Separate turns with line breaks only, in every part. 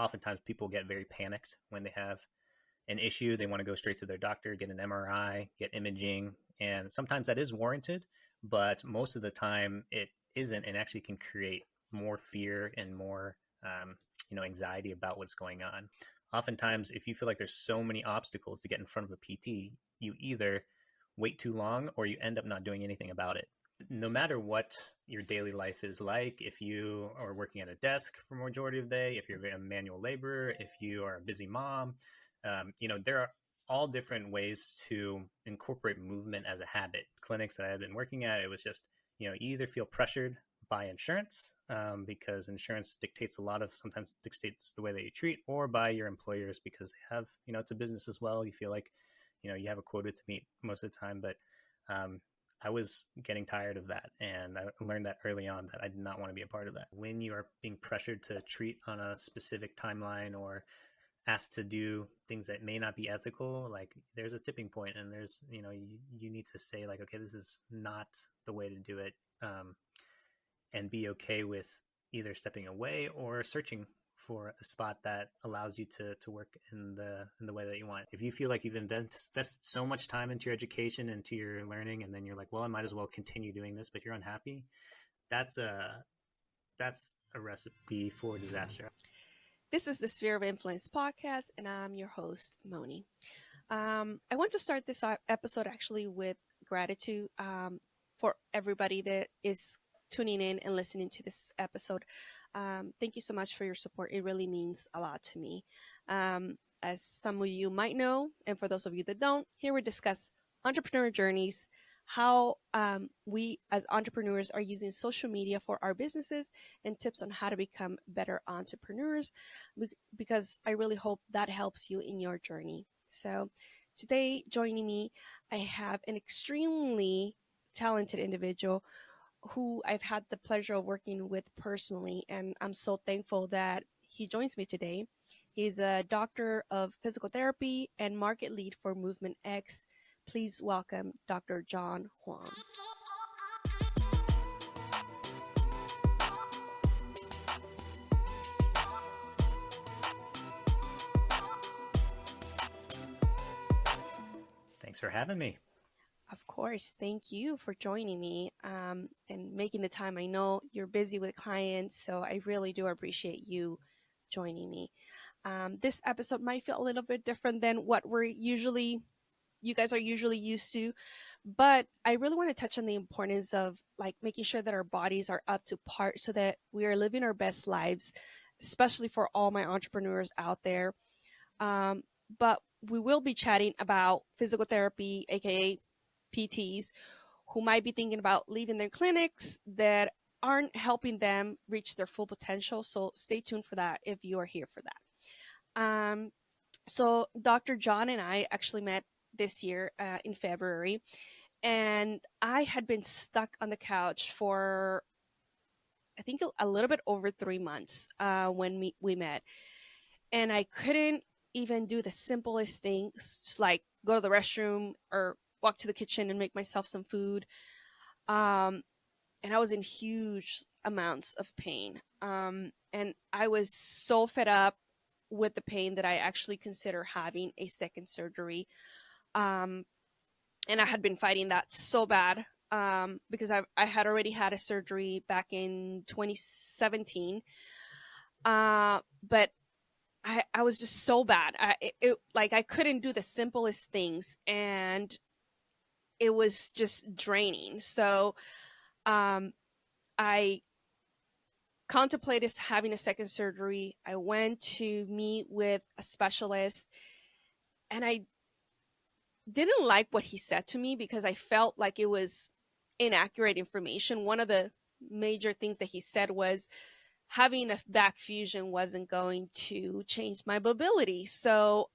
oftentimes people get very panicked when they have an issue. They want to go straight to their doctor, get an MRI, get imaging. And sometimes that is warranted, but most of the time it isn't, and actually can create more fear and more, anxiety about what's going on. Oftentimes, if you feel like there's so many obstacles to get in front of a PT, you either wait too long or you end up not doing anything about it. No matter what your daily life is like, if you are working at a desk for the majority of the day, if you're a manual laborer, if you are a busy mom, there are all different ways to incorporate movement as a habit. Clinics that I had been working at, it was just, you either feel pressured by insurance, because insurance sometimes dictates the way that you treat, or by your employers because they have, it's a business as well. You feel like, you have a quota to meet most of the time. But I was getting tired of that. And I learned that early on that I did not want to be a part of that. When you are being pressured to treat on a specific timeline or asked to do things that may not be ethical, like there's a tipping point, and there's, you need to say like, okay, this is not the way to do it. And be okay with either stepping away or searching for a spot that allows you to work in the way that you want. If you feel like you've invested so much time into your education, into your learning, and then you're like, well, I might as well continue doing this, but you're unhappy, that's a recipe for disaster.
This is the Sphere of Influence podcast, and I'm your host, Moni. I want to start this episode actually with gratitude for everybody that is tuning in and listening to this episode. Thank you so much for your support. It really means a lot to me. As some of you might know, and for those of you that don't, here we discuss entrepreneur journeys, how we as entrepreneurs are using social media for our businesses, and tips on how to become better entrepreneurs, because I really hope that helps you in your journey. So today, joining me, I have an extremely talented individual who I've had the pleasure of working with personally, and I'm so thankful that he joins me today. He's a doctor of physical therapy and market lead for Movement X. Please welcome Dr. John Huang.
Thanks for having me.
Of course. Thank you for joining me and making the time. I know you're busy with clients, so I really do appreciate you joining me. This episode might feel a little bit different than what you guys are usually used to, but I really want to touch on the importance of like making sure that our bodies are up to par so that we are living our best lives, especially for all my entrepreneurs out there. But we will be chatting about physical therapy, aka PTs, who might be thinking about leaving their clinics that aren't helping them reach their full potential. So stay tuned for that if you are here for that. So Dr. John and I actually met this year in February, and I had been stuck on the couch for, I think, a little bit over 3 months when we met. And I couldn't even do the simplest things, like go to the restroom or walk to the kitchen and make myself some food. And I was in huge amounts of pain. And I was so fed up with the pain that I actually consider having a second surgery. And I had been fighting that so bad because I had already had a surgery back in 2017. But I was just so bad. I couldn't do the simplest things, and it was just draining. So I contemplated having a second surgery. I went to meet with a specialist, and I didn't like what he said to me because I felt like it was inaccurate information. One of the major things that he said was having a back fusion wasn't going to change my mobility. So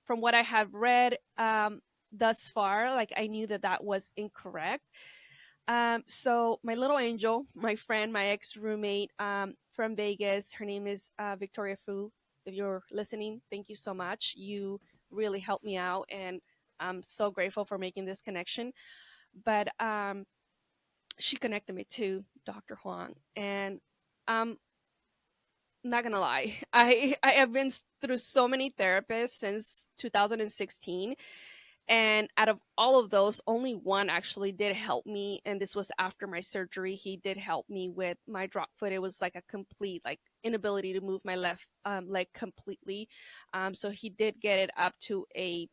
from what I have read thus far, like I knew that was incorrect. So my little angel, my friend, my ex-roommate from Vegas, her name is Victoria Fu. If you're listening, thank you so much. You really helped me out, and I'm so grateful for making this connection. But she connected me to Dr. Huang, and I'm not gonna lie, I have been through so many therapists since 2016, and out of all of those, only one actually did help me, and this was after my surgery. He did help me with my drop foot. It was like a complete like inability to move my left leg completely. So he did get it up to a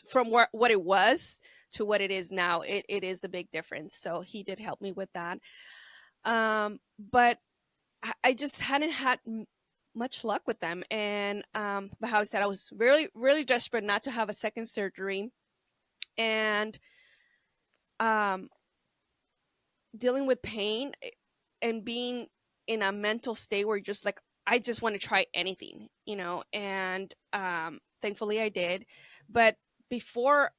from what it was to what it is now. It is a big difference. So he did help me with that. But I just hadn't had much luck with them. And but how I said, I was really, really desperate not to have a second surgery. And um, dealing with pain and being in a mental state where you're just like, I just want to try anything, you know, and thankfully I did. But before,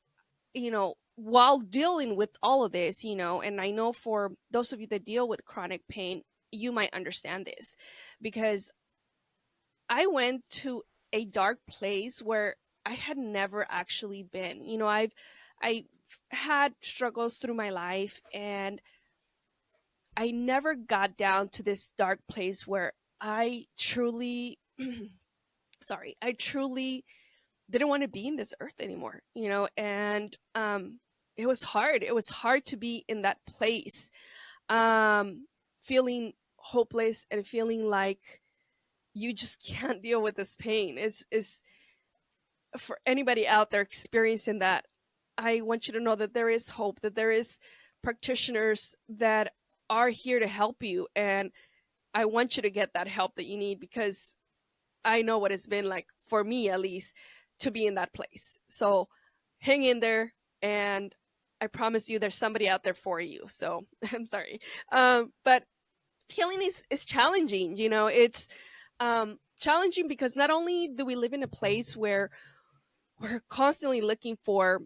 you know, while dealing with all of this, you know, and I know for those of you that deal with chronic pain, you might understand this because I went to a dark place where I had never actually been. You know, I had struggles through my life, and I never got down to this dark place where I truly sorry, I truly didn't want to be in this earth anymore, you know, and it was hard. It was hard to be in that place. Feeling hopeless and feeling like you just can't deal with this pain. Is for anybody out there experiencing that, I want you to know that there is hope, that there is practitioners that are here to help you. And I want you to get that help that you need because I know what it's been like for me, at least, to be in that place. So hang in there. And I promise you there's somebody out there for you. So I'm sorry. But healing is challenging. You know, it's challenging because not only do we live in a place where we're constantly looking for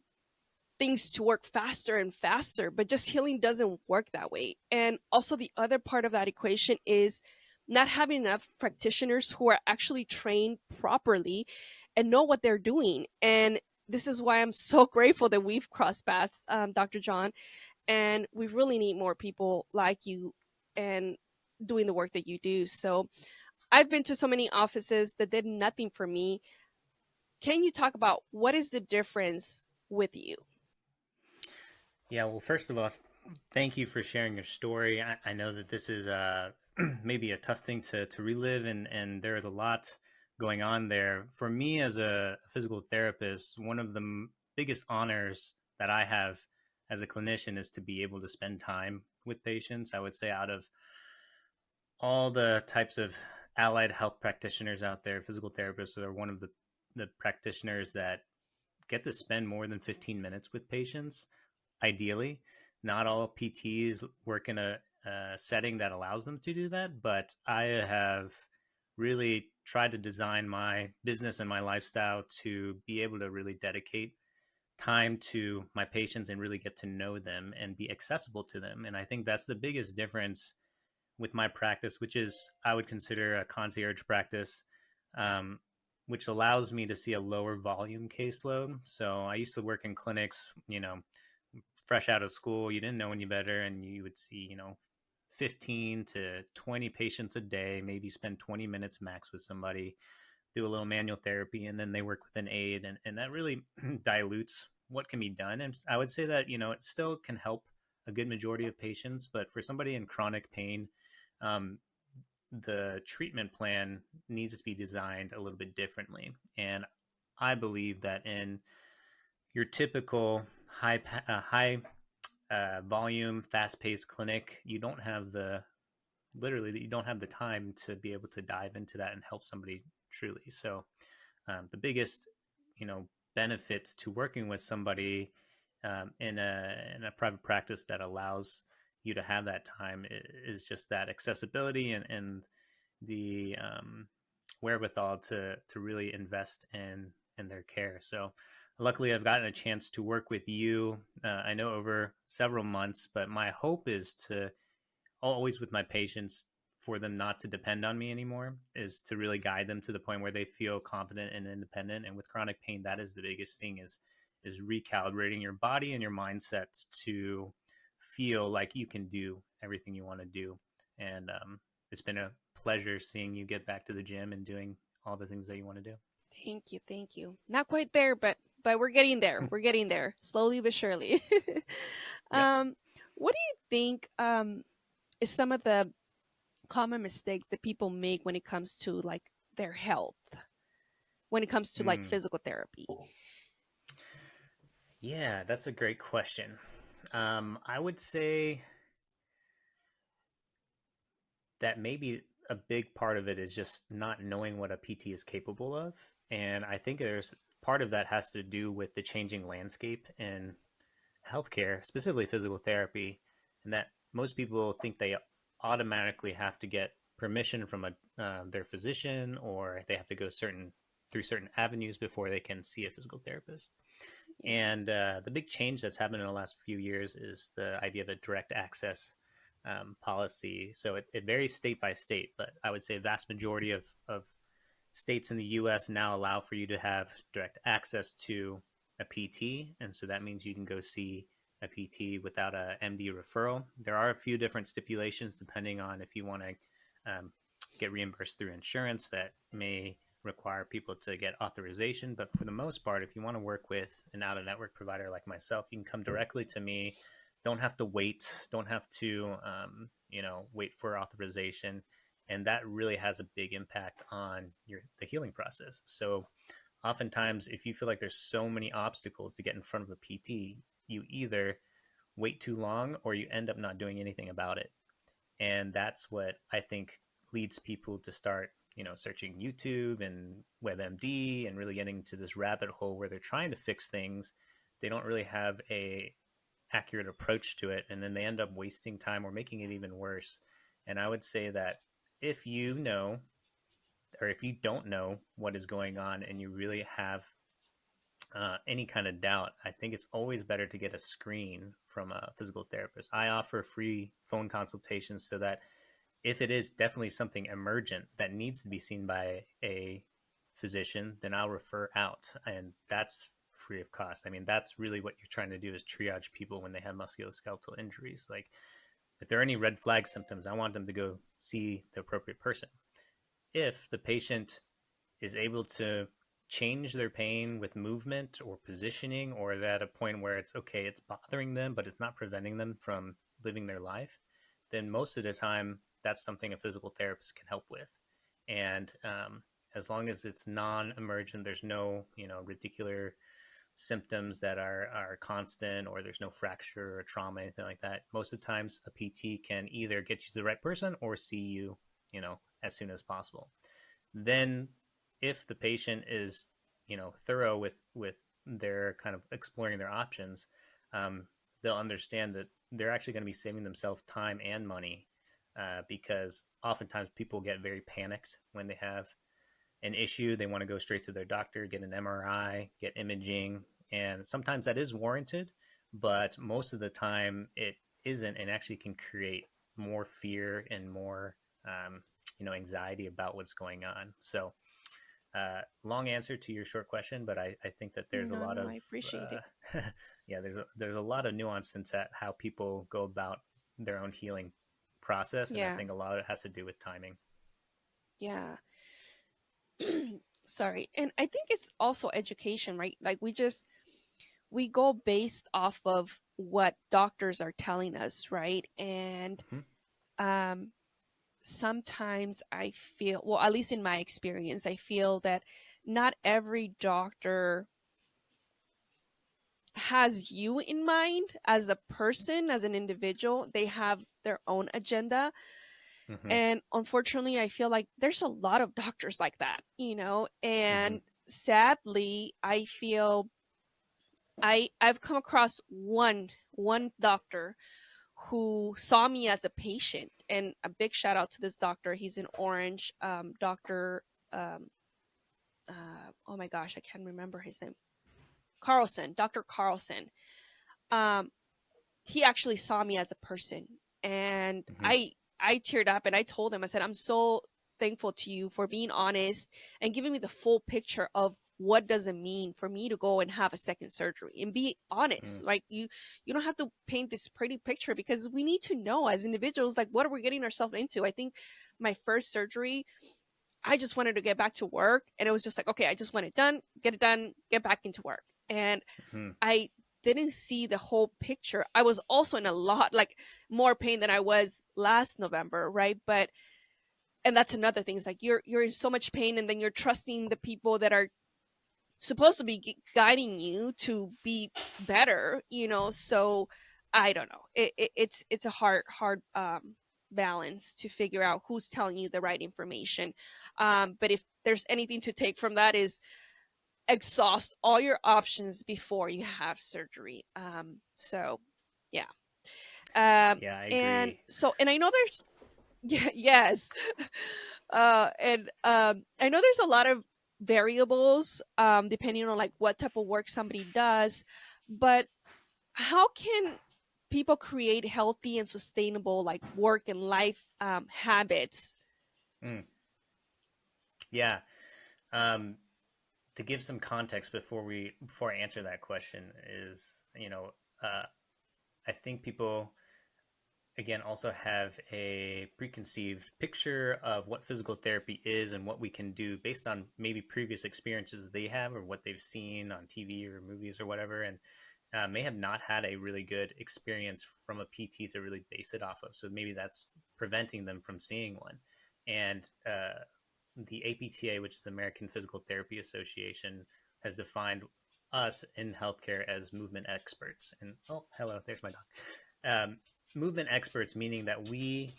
things to work faster and faster, but just healing doesn't work that way. And also, the other part of that equation is not having enough practitioners who are actually trained properly and know what they're doing. And this is why I'm so grateful that we've crossed paths, Dr. John. And we really need more people like you and doing the work that you do. So I've been to so many offices that did nothing for me. Can you talk about what is the difference with you?
Yeah, well, first of all, thank you for sharing your story. I know that this is maybe a tough thing to relive, and there is a lot going on there. For me, as a physical therapist, one of the biggest honors that I have as a clinician is to be able to spend time with patients. I would say out of all the types of allied health practitioners out there, physical therapists are one of the practitioners that get to spend more than 15 minutes with patients, ideally. Not all PTs work in a setting that allows them to do that, but I have really tried to design my business and my lifestyle to be able to really dedicate time to my patients and really get to know them and be accessible to them. And I think that's the biggest difference with my practice, which is I would consider a concierge practice, um, which allows me to see a lower volume caseload. So I used to work in clinics, you know, fresh out of school, you didn't know any better, and you would see, you know, 15 to 20 patients a day, maybe spend 20 minutes max with somebody, do a little manual therapy, and then they work with an aide. And that really dilutes what can be done. And I would say that, you know, it still can help a good majority of patients, but for somebody in chronic pain, um, the treatment plan needs to be designed a little bit differently. And I believe that in your typical high volume, fast paced clinic, you don't have the literally you don't have the time to be able to dive into that and help somebody truly. So the biggest, you know, benefit to working with somebody in a private practice that allows you to have that time is just that accessibility and the wherewithal to really invest in their care. So luckily, I've gotten a chance to work with you. I know over several months, but my hope is to always with my patients for them not to depend on me anymore, is to really guide them to the point where they feel confident and independent. And with chronic pain, that is the biggest thing, is recalibrating your body and your mindsets to feel like you can do everything you want to do. And it's been a pleasure seeing you get back to the gym and doing all the things that you want to do.
Thank you, thank you. Not quite there, but we're getting there. We're getting there, slowly but surely.
Yep.
um, what do you think is some of the common mistakes that people make when it comes to like their health, when it comes to like
Mm.
physical therapy?
Yeah, that's a great question. I would say that maybe a big part of it is just not knowing what a PT is capable of. And I think there's part of that has to do with the changing landscape in healthcare, specifically physical therapy, and that most people think they automatically have to get permission from their physician, or they have to go through certain avenues before they can see a physical therapist.
Yes.
And the big change that's happened in the last few years is the idea of a direct access policy. So it varies state by state, but I would say a vast majority of states in the US now allow for you to have direct access to a PT. And so that means you can go see a PT without a MD referral. There are a few different stipulations depending on if you want to get reimbursed through insurance that may require people to get authorization. But for the most part, if you want to work with an out of network provider like myself, you can come directly to me. Don't have to wait. Don't have to, wait for authorization, and that really has a big impact on the healing process. So oftentimes, if you feel like there's so many obstacles to get in front of a PT, you either wait too long or you end up not doing anything about it. And that's what I think leads people to start, searching YouTube and WebMD and really getting to this rabbit hole where they're trying to fix things. They don't really have a accurate approach to it, and then they end up wasting time or making it even worse. And I would say that if you know, or if you don't know what is going on and you really have any kind of doubt, I think it's always better to get a screen from a physical therapist. I offer free phone consultations so that if it is definitely something emergent that needs to be seen by a physician, then I'll refer out. And that's free of cost. I mean, that's really what you're trying to do is triage people when they have musculoskeletal injuries. Like, if there are any red flag symptoms, I want them to go see the appropriate person. If the patient is able to change their pain with movement or positioning, or at a point where it's okay, it's bothering them, but it's not preventing them from living their life, then most of the time that's something a physical therapist can help with. And as long as it's non-emergent, there's no radicular symptoms that are constant, or there's no fracture or trauma, anything like that, most of the times a PT can either get you to the right person or see you, as soon as possible. Then if the patient is thorough with their kind of exploring their options, they'll understand that they're actually going to be saving themselves time and money, because oftentimes people get very panicked when they have an issue. They want to go straight to their doctor, get an MRI, get imaging, and sometimes that is warranted, but most of the time it isn't, and actually can create more fear and more anxiety about what's going on. So long answer to your short question, but I think that there's a
No,
lot
no,
of
I appreciate it.
yeah, there's a lot of nuance into how people go about their own healing process, and I
Yeah,
think a lot of it has to do with timing.
yeah. Sorry. And I think it's also education, right? Like we go based off of what doctors are telling us, right? And
Mm-hmm.
um sometimes I feel, well, at least in my experience, I feel that not every doctor has you in mind as a person, as an individual. They have their own agenda.
Mm-hmm.
And unfortunately, I feel like there's a lot of doctors like that,
Mm-hmm.
and sadly, I feel I've come across one doctor who saw me as a patient, and a big shout out to this doctor. He's in Orange, Doctor. Um, oh my gosh, I can't remember his name. Carlson, Doctor Carlson. Um, he actually saw me as a person, and
Mm-hmm.
I teared up, and I told him, I said, I'm so thankful to you for being honest and giving me the full picture of what does it mean for me to go and have a second surgery, and be honest.
Mm,
Like, you don't have to paint this pretty picture, because we need to know as individuals, like, what are we getting ourselves into. I think my first surgery, I just wanted to get back to work, and it was just like, okay, I just want it done, get back into work. And
mm,
I didn't see the whole picture. I was also in a lot, like, more pain than I was last November, right? But and that's another thing. It's like you're in so much pain, and then you're trusting the people that are supposed to be guiding you to be better, So I don't know. It's a hard balance to figure out who's telling you the right information. But if there's anything to take from that, is exhaust all your options before you have surgery. So yeah.
yeah, I
And
agree.
so, and I know there's yeah, yes. And I know there's a lot of variables depending on like what type of work somebody does, but how can people create healthy and sustainable like work and life habits?
Mm, yeah. Um, to give some context before I answer that question is, uh, I think people again also have a preconceived picture of what physical therapy is and what we can do based on maybe previous experiences they have or what they've seen on TV or movies or whatever, and may have not had a really good experience from a PT to really base it off of. So maybe that's preventing them from seeing one. And the APTA, which is the American Physical Therapy Association, has defined us in healthcare as movement experts. And oh, hello, there's my dog. Movement experts, meaning that we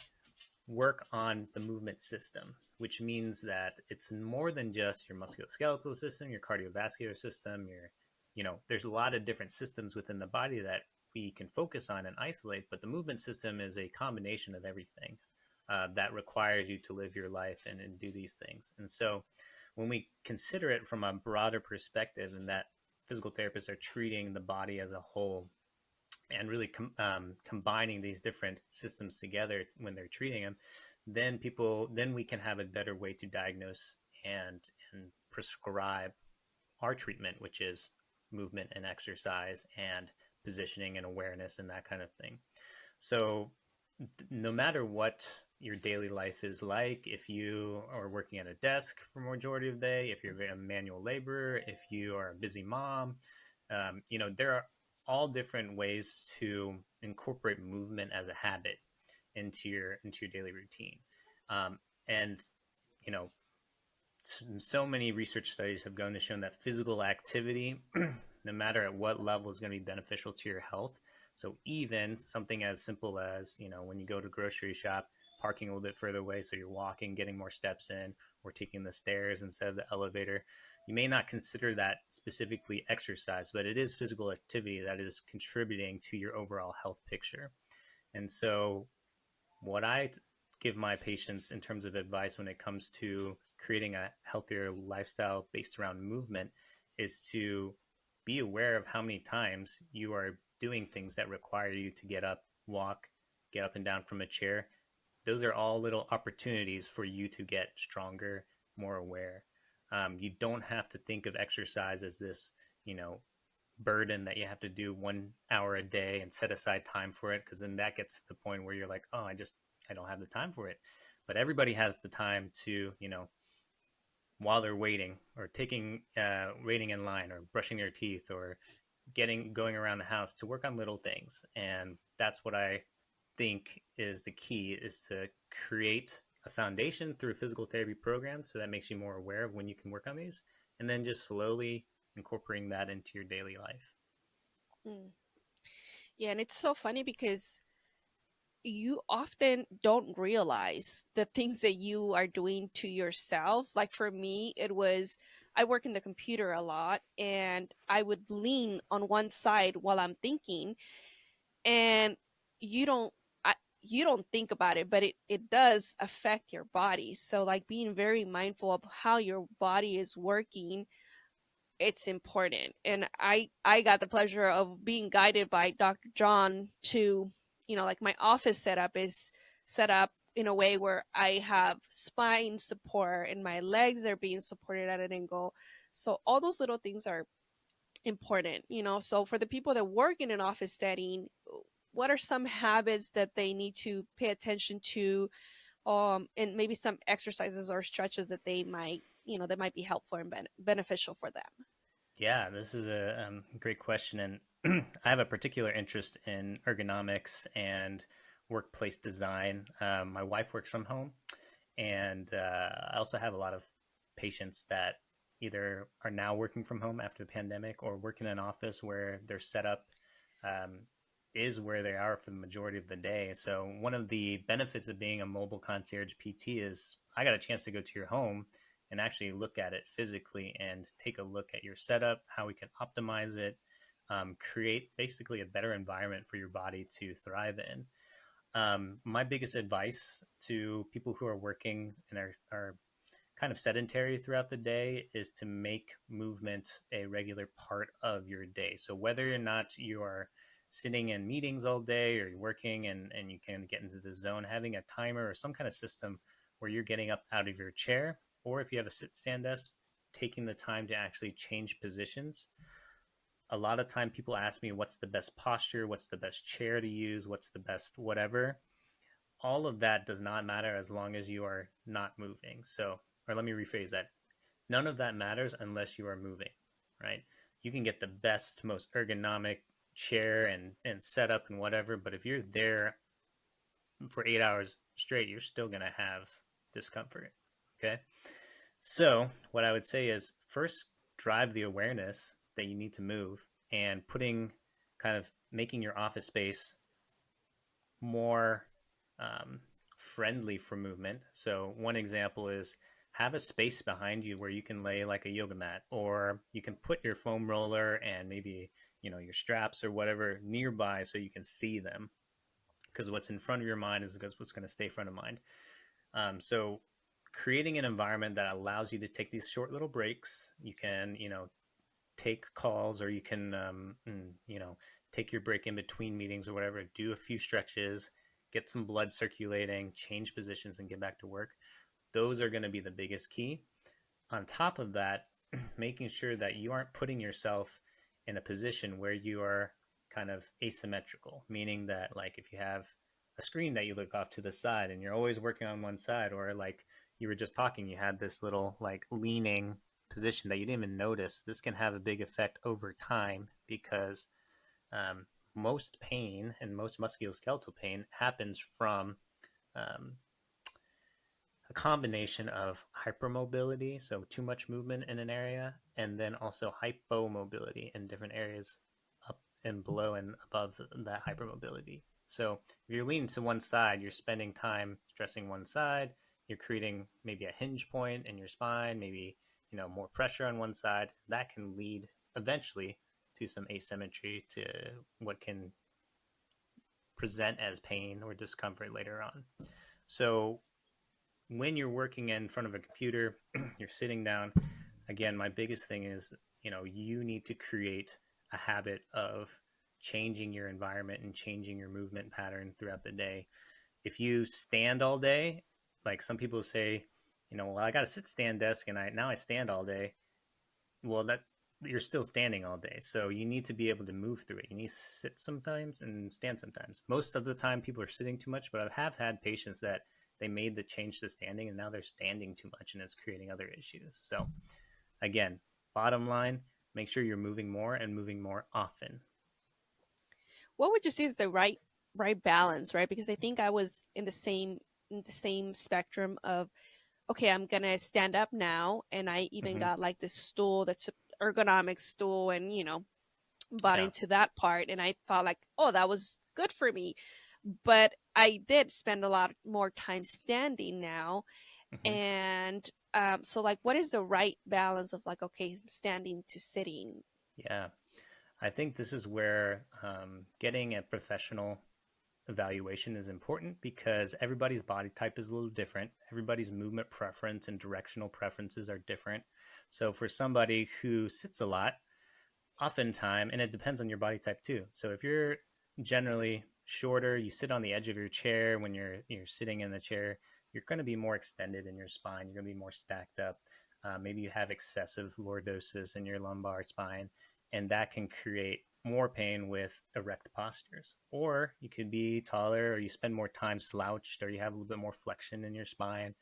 work on the movement system, which means that it's more than just your musculoskeletal system, your cardiovascular system, there's a lot of different systems within the body that we can focus on and isolate, but the movement system is a combination of everything that requires you to live your life and do these things. And so when we consider it from a broader perspective, and that physical therapists are treating the body as a whole and really combining these different systems together when they're treating them, then we can have a better way to diagnose and prescribe our treatment, which is movement and exercise and positioning and awareness and that kind of thing. So no matter what your daily life is like, if you are working at a desk for majority of the day, if you're a manual laborer, if you are a busy mom, there are all different ways to incorporate movement as a habit into your daily routine. And you know, so many research studies have gone to show that physical activity, no matter at what level, is going to be beneficial to your health. So even something as simple as, when you go to grocery shop, parking a little bit further away, so you're walking, getting more steps in, or taking the stairs instead of the elevator. You may not consider that specifically exercise, but it is physical activity that is contributing to your overall health picture. And so what I give my patients in terms of advice when it comes to creating a healthier lifestyle based around movement is to be aware of how many times you are doing things that require you to get up, walk, get up and down from a chair. Those are all little opportunities for you to get stronger, more aware. You don't have to think of exercise as this, burden that you have to do 1 hour a day and set aside time for it, because then that gets to the point where you're like, oh, I don't have the time for it. But everybody has the time to, while they're waiting or waiting in line or brushing their teeth or going around the house, to work on little things. And that's what I think is the key, is to create a foundation through a physical therapy program, so that makes you more aware of when you can work on these, and then just slowly incorporating that into your daily life.
Mm. Yeah, and it's so funny because you often don't realize the things that you are doing to yourself. Like for me, it was, I work in the computer a lot, and I would lean on one side while I'm thinking, and you don't I, you don't think about it, but it does affect your body. So like being very mindful of how your body is working, it's important. And I got the pleasure of being guided by Dr. John to, like my office setup is set up in a way where I have spine support and my legs are being supported at an angle. So all those little things are important, you know. So for the people that work in an office setting, what are some habits that they need to pay attention to, and maybe some exercises or stretches that they might, you know, that might be helpful and beneficial for them?
Yeah, this is a great question. And I have a particular interest in ergonomics and workplace design. My wife works from home, and I also have a lot of patients that either are now working from home after the pandemic or work in an office where their setup um, is where they are for the majority of the day. So, one of the benefits of being a mobile concierge PT is I got a chance to go to your home and actually look at it physically and take a look at your setup, how we can optimize it, create basically a better environment for your body to thrive in. My biggest advice to people who are working and are kind of sedentary throughout the day is to make movement a regular part of your day. So whether or not you are sitting in meetings all day or you're working and you can get into the zone, having a timer or some kind of system where you're getting up out of your chair, or if you have a sit stand desk, taking the time to actually change positions. A lot of time people ask me what's the best posture, what's the best chair to use, what's the best whatever. All of that does not matter as long as you are not moving. So, or let me rephrase that. None of that matters unless you are moving, right? You can get the best, most ergonomic chair and setup and whatever, but if you're there for 8 hours straight, you're still going to have discomfort. Okay. So, what I would say is first drive the awareness that you need to move and putting kind of making your office space more um, friendly for movement. So one example is have a space behind you where you can lay like a yoga mat, or you can put your foam roller and maybe your straps or whatever nearby so you can see them. Because what's in front of your mind is what's going to stay front of mind. So creating an environment that allows you to take these short little breaks. You can take calls, or you can take your break in between meetings or whatever, do a few stretches, get some blood circulating, change positions, and get back to work. Those are going to be the biggest key. On top of that, making sure that you aren't putting yourself in a position where you are kind of asymmetrical, meaning that like if you have a screen that you look off to the side and you're always working on one side, or like you were just talking, you had this little like leaning position that you didn't even notice, this can have a big effect over time because most pain and most musculoskeletal pain happens from um, a combination of hypermobility, so too much movement in an area, and then also hypomobility in different areas up and below and above that hypermobility. So if you're leaning to one side, you're spending time stressing one side, you're creating maybe a hinge point in your spine, maybe more pressure on one side. That can lead eventually to some asymmetry, to what can present as pain or discomfort later on. So when you're working in front of a computer, you're sitting down. Again, my biggest thing is, you need to create a habit of changing your environment and changing your movement pattern throughout the day. If you stand all day, like some people say, well, I got a sit stand desk and I stand all day. Well, that you're still standing all day. So you need to be able to move through it. You need to sit sometimes and stand sometimes. Most of the time people are sitting too much, but I have had patients that they made the change to standing and now they're standing too much and it's creating other issues. So again, bottom line, make sure you're moving more and moving more often.
What would you say is the right balance, right? Because I think I was in the same spectrum of, okay, I'm gonna stand up now, and I even
Mm-hmm.
got like this stool that's ergonomic stool, and bought
Yeah.
into that part, and I thought like, oh, that was good for me. But I did spend a lot more time standing now,
Mm-hmm.
and so like, what is the right balance of like, okay, standing to sitting?
Yeah. I think this is where getting a professional evaluation is important because everybody's body type is a little different. Everybody's movement preference and directional preferences are different. So for somebody who sits a lot, oftentimes, and it depends on your body type too. So if you're generally shorter. You sit on the edge of your chair when you're sitting in the chair. You're going to be more extended in your spine. You're going to be more stacked up. Maybe you have excessive lordosis in your lumbar spine, and that can create more pain with erect postures. Or you could be taller, or you spend more time slouched, or you have a little bit more flexion in your spine.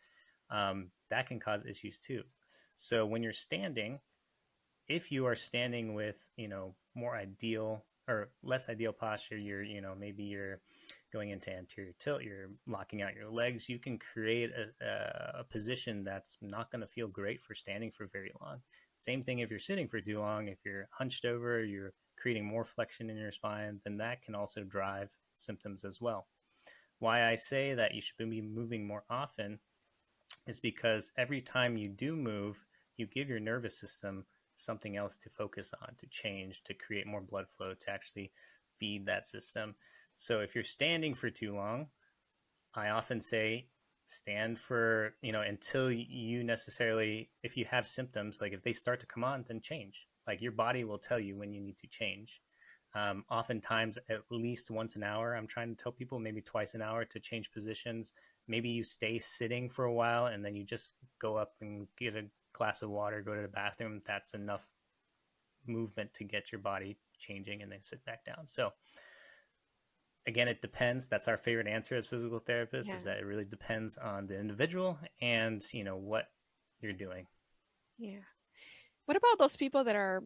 That can cause issues too. So when you're standing, if you are standing with, more ideal or less ideal posture, maybe you're going into anterior tilt, you're locking out your legs, you can create a position that's not going to feel great for standing for very long. Same thing if you're sitting for too long. If you're hunched over, you're creating more flexion in your spine, then that can also drive symptoms as well. Why I say that you should be moving more often is because every time you do move, you give your nervous system something else to focus on, to change, to create more blood flow, to actually feed that system. So if you're standing for too long, I often say stand for, until you necessarily, if you have symptoms, like if they start to come on, then change. Like your body will tell you when you need to change. Oftentimes, at least once an hour, I'm trying to tell people, maybe twice an hour, to change positions. Maybe you stay sitting for a while and then you just go up and get a glass of water, go to the bathroom. That's enough movement to get your body changing, and then sit back down. So again, it depends. That's our favorite answer as physical therapists,
Yeah.
is that it really depends on the individual and, what you're doing.
Yeah. What about those people that are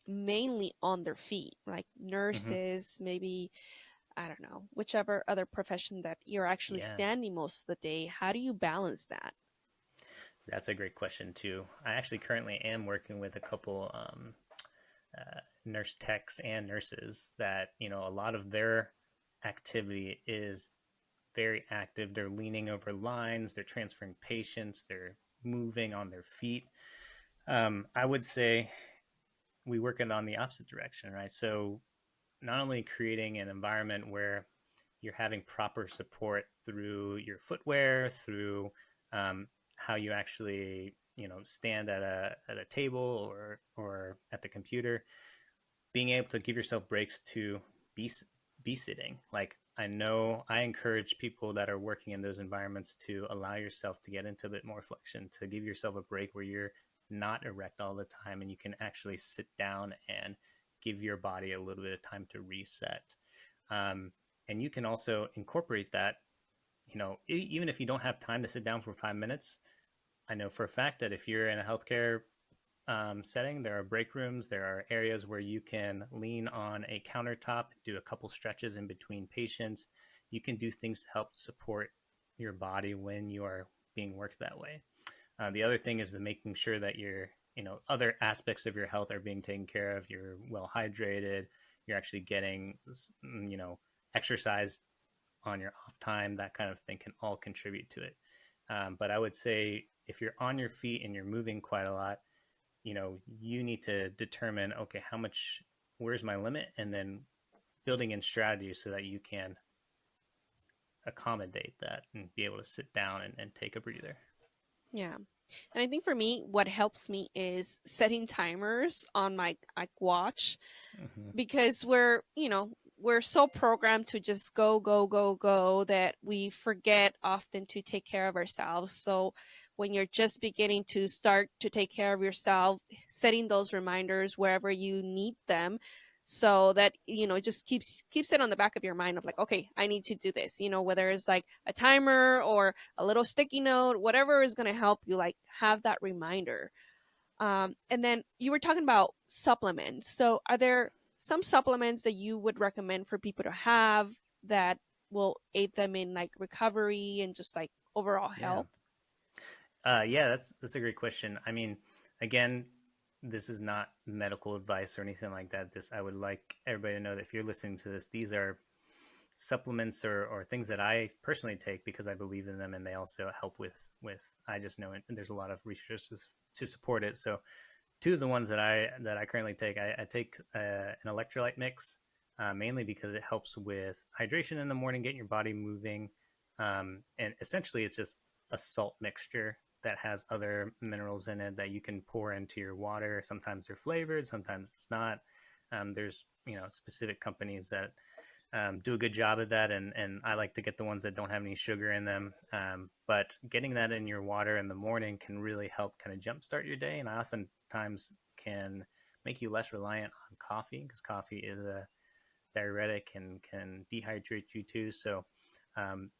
mainly on their feet, like
Mm-hmm.
nurses, maybe, I don't know, whichever other profession that you're actually
Yeah,
standing most of the day? How do you balance that?
that's a great question too. I actually currently am working with a couple nurse techs and nurses that, a lot of their activity is very active. They're leaning over lines, they're transferring patients, they're moving on their feet. I would say we work it on the opposite direction, right? So not only creating an environment where you're having proper support through your footwear, through how you actually, stand at a table or at the computer, being able to give yourself breaks to be be sitting. Like, I know I encourage people that are working in those environments to allow yourself to get into a bit more flexion, to give yourself a break where you're not erect all the time and you can actually sit down and give your body a little bit of time to reset. Um, and you can also incorporate that, even if you don't have time to sit down for 5 minutes. I know for a fact that if you're in a healthcare setting, there are break rooms, there are areas where you can lean on a countertop, do a couple stretches in between patients. You can do things to help support your body when you are being worked that way. The other thing is the making sure that your, other aspects of your health are being taken care of. You're well hydrated. You're actually getting, exercise on your off time. That kind of thing can all contribute to it. But I would say if you're on your feet and you're moving quite a lot, you need to determine, okay, where's my limit? And then building in strategies so that you can accommodate that and be able to sit down and take a breather.
Yeah. And I think for me, what helps me is setting timers on my like watch,
Mm-hmm.
because we're so programmed to just go, go, go, go that we forget often to take care of ourselves. So when you're just beginning to start to take care of yourself, setting those reminders wherever you need them, so that it just keeps it on the back of your mind of like, okay, I need to do this, whether it's like a timer or a little sticky note, whatever is going to help you like have that reminder. And then you were talking about supplements. So, are there some supplements that you would recommend for people to have that will aid them in like recovery and just like overall
Yeah.
health?
Yeah, that's a great question. I mean, again, this is not medical advice or anything like that. This, I would like everybody to know that if you're listening to this, these are supplements or things that I personally take because I believe in them, and they also help with I just know it, and there's a lot of research to support it. So two of the ones that I currently take, I take an electrolyte mix, mainly because it helps with hydration in the morning, getting your body moving, and essentially it's just a salt mixture that has other minerals in it that you can pour into your water. Sometimes they're flavored, sometimes it's not. There's specific companies that do a good job of that, and I like to get the ones that don't have any sugar in them. But getting that in your water in the morning can really help kind of jumpstart your day, and I oftentimes can make you less reliant on coffee because coffee is a diuretic and can dehydrate you too. So um,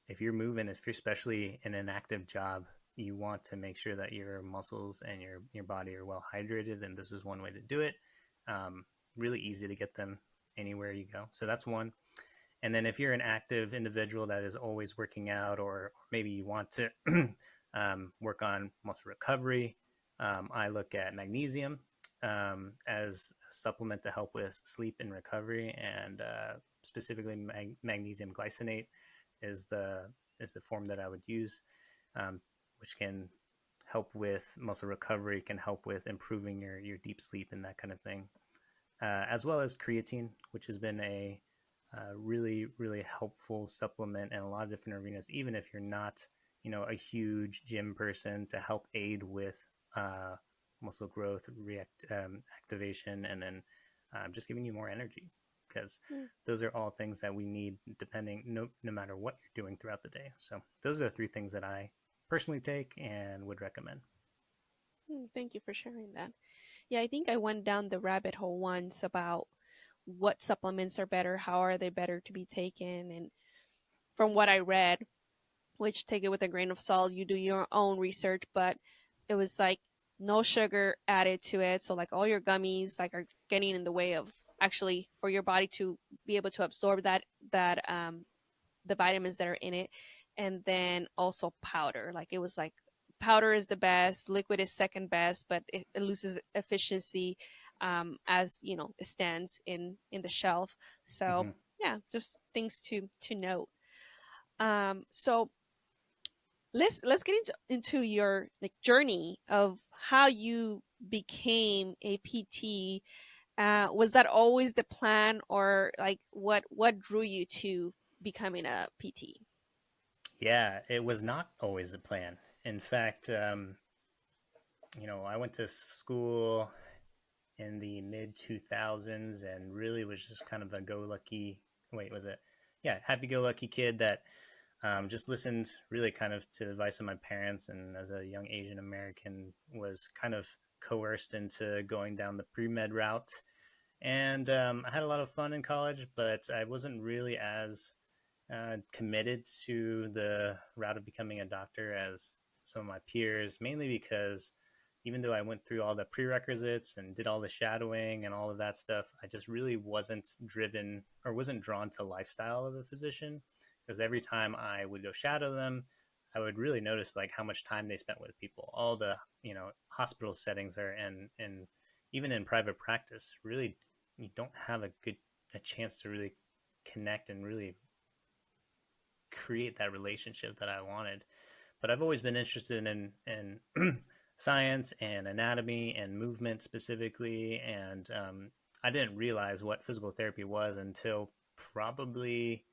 if you're moving, if you're especially in an active job, you want to make sure that your muscles and your body are well hydrated, and this is one way to do it. Um, Really easy to get them anywhere you go. So that's one. And then if you're an active individual that is always working out, or maybe you want to work on muscle recovery, I look at magnesium as a supplement to help with sleep and recovery, and specifically magnesium glycinate is the form that I would use, um, which can help with muscle recovery, can help with improving your deep sleep and that kind of thing, as well as creatine, which has been a really really helpful supplement in a lot of different arenas. Even if you're not a huge gym person, to help aid with uh, muscle growth, activation, and then just giving you more energy, because
Mm,
those are all things that we need depending no matter what you're doing throughout the day. So those are the three things that I personally take and would recommend.
thank you for sharing that. Yeah, I think I went down the rabbit hole once about what supplements are better, how are they better to be taken, and from what I read, which take it with a grain of salt, you do your own research, but it was like no sugar added to it. So like all your gummies like are getting in the way of actually for your body to be able to absorb that the vitamins that are in it. And then also powder. Like it was like powder is the best, liquid is second best, but it loses efficiency as you know it stands in the shelf. So
Mm-hmm.
yeah, just things to note. So let's get into your like journey of how you became a PT. Was that always the plan, or like what drew you to becoming a PT?
Yeah, it was not always the plan. In fact, I went to school in the mid 2000s and really was just kind of a go lucky, wait, was it? Yeah, happy go lucky kid that just listened really kind of to the advice of my parents. And as a young Asian American, was kind of coerced into going down the pre med route. And I had a lot of fun in college, but I wasn't really as committed to the route of becoming a doctor as some of my peers, mainly because even though I went through all the prerequisites and did all the shadowing and all of that stuff, I just really wasn't driven or wasn't drawn to the lifestyle of a physician. Because every time I would go shadow them, I would really notice like how much time they spent with people. All the hospital settings are, and even in private practice, really you don't have a chance to really connect and really create that relationship that I wanted. But I've always been interested in science and anatomy and movement specifically, and I didn't realize what physical therapy was until probably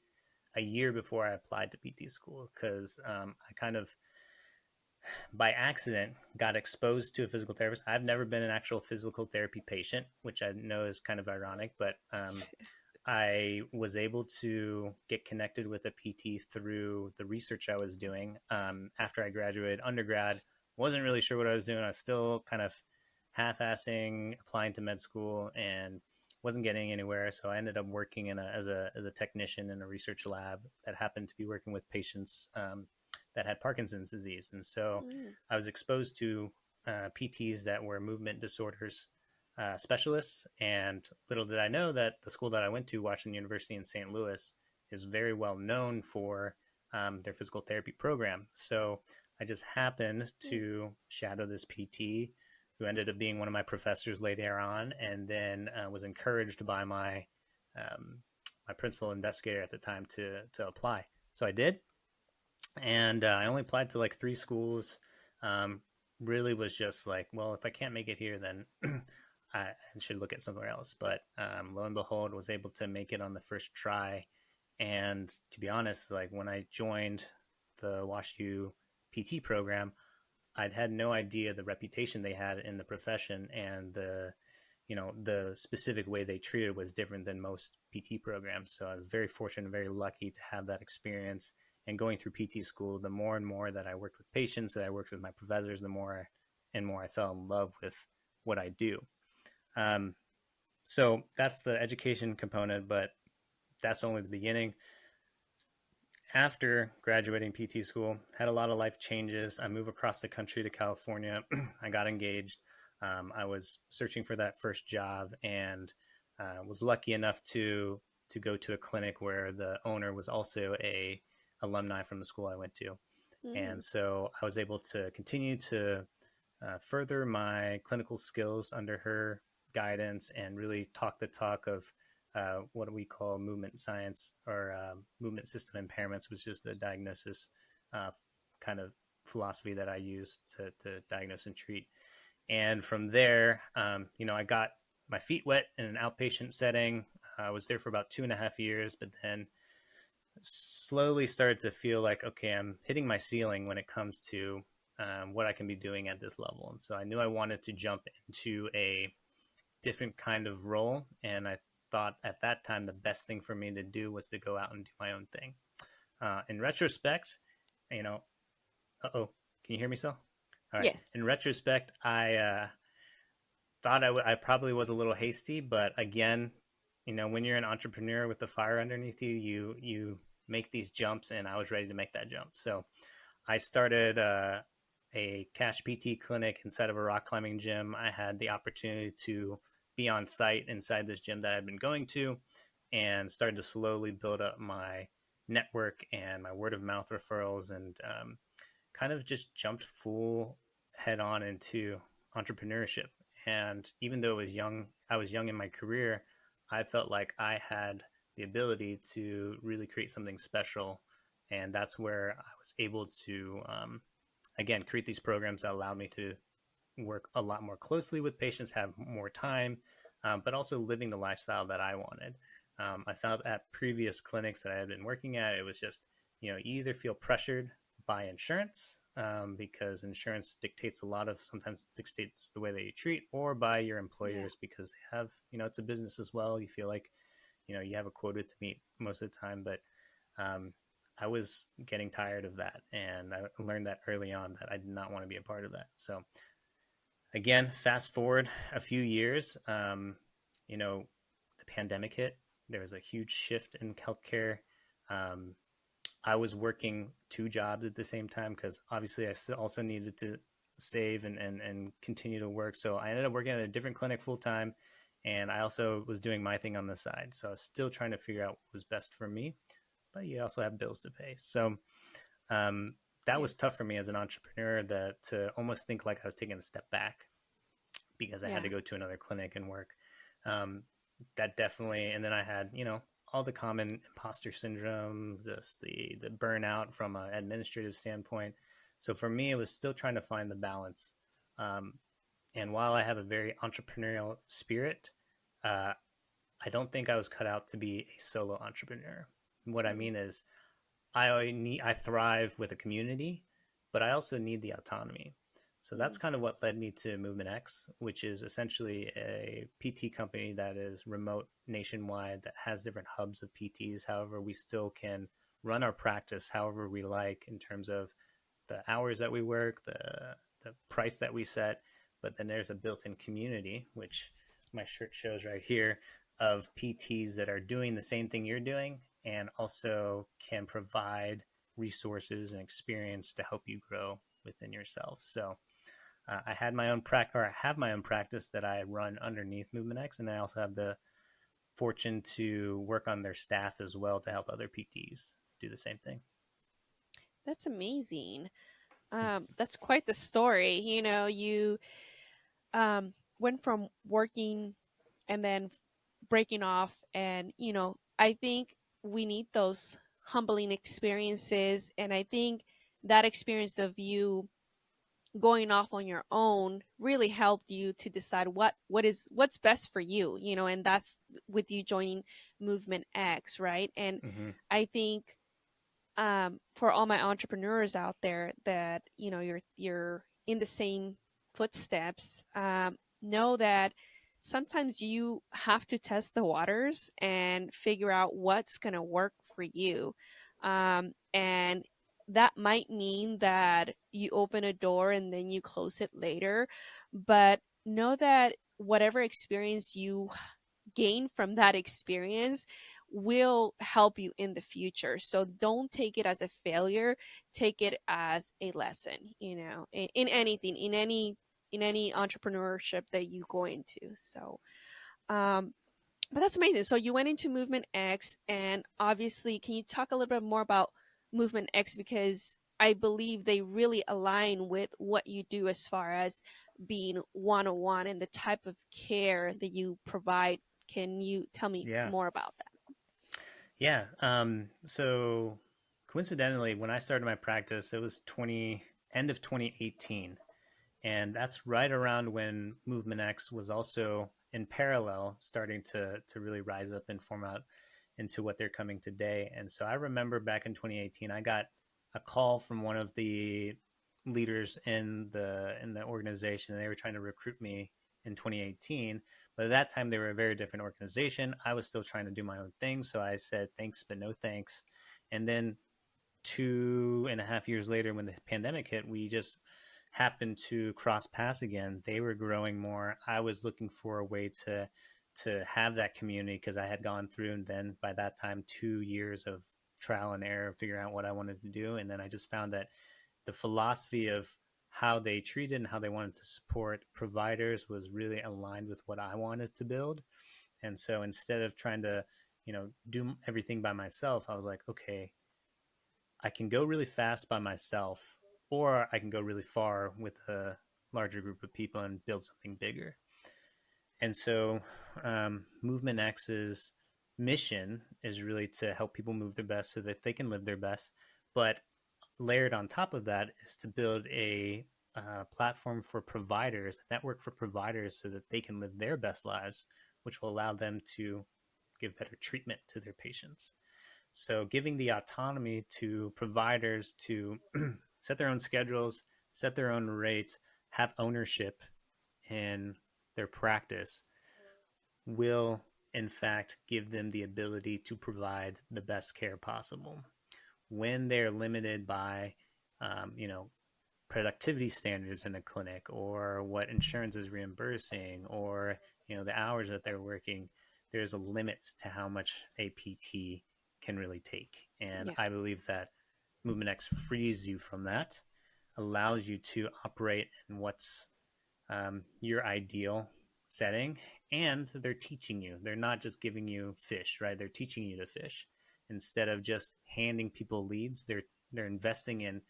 a year before I applied to PT school, because I kind of by accident got exposed to a physical therapist. I've never been an actual physical therapy patient, which I know is kind of ironic, but I was able to get connected with a PT through the research I was doing after I graduated undergrad. Wasn't really sure what I was doing. I was still kind of half-assing applying to med school and wasn't getting anywhere. So I ended up working as a technician in a research lab that happened to be working with patients that had Parkinson's disease. And so
Mm,
I was exposed to PTs that were movement disorders specialists. And little did I know that the school that I went to, Washington University in St. Louis, is very well known for their physical therapy program. So I just happened
mm,
to shadow this PT who ended up being one of my professors later on, and then was encouraged by um, my principal investigator at the time to apply. So I did, and I only applied to like three schools. Um, Really was just like, well, if I can't make it here, then I should look at somewhere else. But lo and behold, was able to make it on the first try. And to be honest, like when I joined the WashU PT program, I'd had no idea the reputation they had in the profession and the specific way they treated was different than most PT programs. So I was very fortunate and very lucky to have that experience. And going through PT school, the more and more that I worked with patients, that I worked with my professors, the more and more I fell in love with what I do. Um, so that's the education component, but that's only the beginning. After graduating PT school, had a lot of life changes. I moved across the country to California. I got engaged. I was searching for that first job and was lucky enough to go to a clinic where the owner was also a alumni from the school I went to, and
Mm.
so I was able to continue to further my clinical skills under her guidance and really talk the talk of what we call movement science or movement system impairments, which is the diagnosis uh, kind of philosophy that I use to diagnose and treat. And from there, I got my feet wet in an outpatient setting. I was there for about 2.5 years, but then slowly started to feel like, okay, I'm hitting my ceiling when it comes to what I can be doing at this level. And so I knew I wanted to jump into a different kind of role. And I thought at that time the best thing for me to do was to go out and do my own thing. In retrospect, you know, oh, can you hear me still? All right.
Yes.
In retrospect, I thought I probably was a little hasty, but again, when you're an entrepreneur with the fire underneath you, you make these jumps, and I was ready to make that jump. So I started a cash PT clinic inside of a rock climbing gym. I had the opportunity to be on site inside this gym that I'd been going to, and started to slowly build up my network and my word of mouth referrals, and kind of just jumped full head on into entrepreneurship. And even though I was young in my career, I felt like I had the ability to really create something special. And that's where I was able to, again, create these programs that allowed me to work a lot more closely with patients, have more time, but also living the lifestyle that I wanted. I found at previous clinics that I had been working at, it was just, you either feel pressured by insurance, because insurance dictates sometimes dictates the way that you treat, or by your
Yeah.
employers because they have, it's a business as well. You feel like, you have a quota to meet most of the time. But um, I was getting tired of that. And I learned that early on that I did not want to be a part of that. So again, fast forward a few years, the pandemic hit. There was a huge shift in healthcare. Um, I was working two jobs at the same time because obviously I also needed to save and continue to work. So I ended up working at a different clinic full time. And I also was doing my thing on the side. So I was still trying to figure out what was best for me, but you also have bills to pay. So um, that
Yeah.
was tough for me as an entrepreneur, that to almost think like I was taking a step back because I had
Yeah.
to go to another clinic and work. Um, that definitely, and then I had, all the common imposter syndrome, just the burnout from an administrative standpoint. So for me, it was still trying to find the balance. Um, and while I have a very entrepreneurial spirit, uh, I don't think I was cut out to be a solo entrepreneur. What I
Mm.
mean is, I thrive with a community, but I also need the autonomy. So that's
Mm.
kind of what led me to Movement X, which is essentially a PT company that is remote nationwide, that has different hubs of PTs. However, we still can run our practice however we like in terms of the hours that we work, the price that we set. But then there's a built-in community, which my shirt shows right here, of PTs that are doing the same thing you're doing and also can provide resources and experience to help you grow within yourself. So I have my own practice that I run underneath Movement X, and I also have the fortune to work on their staff as well to help other PTs do the same thing.
That's amazing. That's quite the story. You went from working and then breaking off, and I think we need those humbling experiences, and I think that experience of you going off on your own really helped you to decide what's best for you, and that's with you joining Movement X, right? And
Mm-hmm.
I think for all my entrepreneurs out there that you're in the same footsteps, know that sometimes you have to test the waters and figure out what's going to work for you. And that might mean that you open a door and then you close it later. But know that whatever experience you gain from that experience will help you in the future. So don't take it as a failure, take it as a lesson, in anything, in any entrepreneurship that you go into. So um but that's amazing. So you went into Movement X, and obviously, can you talk a little bit more about Movement X, because I believe they really align with what you do as far as being one-on-one and the type of care that you provide. Can you tell me
Yeah.
more about that?
Yeah. So coincidentally, when I started my practice, it was end of 2018. And that's right around when Movement X was also in parallel starting to really rise up and form out into what they're coming today. And so I remember back in 2018, I got a call from one of the leaders in the organization, and they were trying to recruit me in 2018. But at that time, they were a very different organization. I was still trying to do my own thing, so I said thanks, but no thanks. And then 2.5 years later, when the pandemic hit, we just happened to cross paths again. They were growing more. I was looking for a way to have that community because I had gone through, and then by that time, 2 years of trial and error, figuring out what I wanted to do. And then I just found that the philosophy of how they treated and how they wanted to support providers was really aligned with what I wanted to build. And so instead of trying to, do everything by myself, I was like, okay, I can go really fast by myself, or I can go really far with a larger group of people and build something bigger. And so, Movement X's mission is really to help people move their best so that they can live their best. But layered on top of that is to build a platform for providers, a network for providers, so that they can live their best lives, which will allow them to give better treatment to their patients. So, giving the autonomy to providers to set their own schedules, set their own rates, have ownership in their practice will, in fact, give them the ability to provide the best care possible. When they're limited by, you know, productivity standards in a clinic, or what insurance is reimbursing, or the hours that they're working, there's a limit to how much a PT can really take. And
Yeah.
I believe that Movement X frees you from that, allows you to operate in what's your ideal setting. And they're teaching you, they're not just giving you fish, right? They're teaching you to fish. Instead of just handing people leads, they're investing in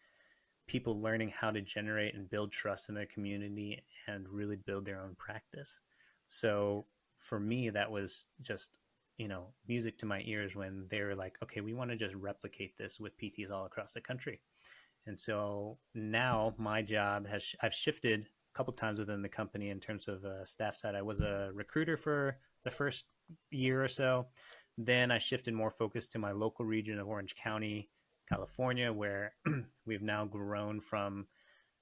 people learning how to generate and build trust in their community and really build their own practice. So for me, that was just, music to my ears when they were like, okay, we want to just replicate this with PTs all across the country. And so now my job I've shifted a couple times within the company in terms of staff side. I was a recruiter for the first year or so. Then I shifted more focus to my local region of Orange County, California, where we've now grown from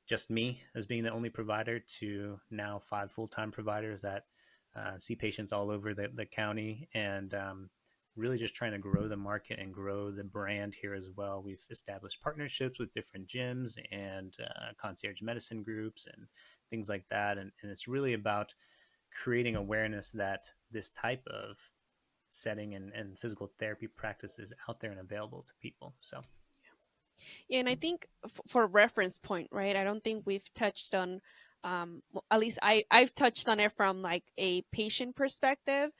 just me as being the only provider to now 5 full-time providers that see patients all over the county, and really just trying to grow the market and grow the brand here as well. We've established partnerships with different gyms and concierge medicine groups and things like that. And it's really about creating awareness that this type of setting and physical therapy practice is out there and available to people. So,
Yeah, and I think for reference point, right? I don't think we've touched on, well, at least I've touched on it from like a patient perspective,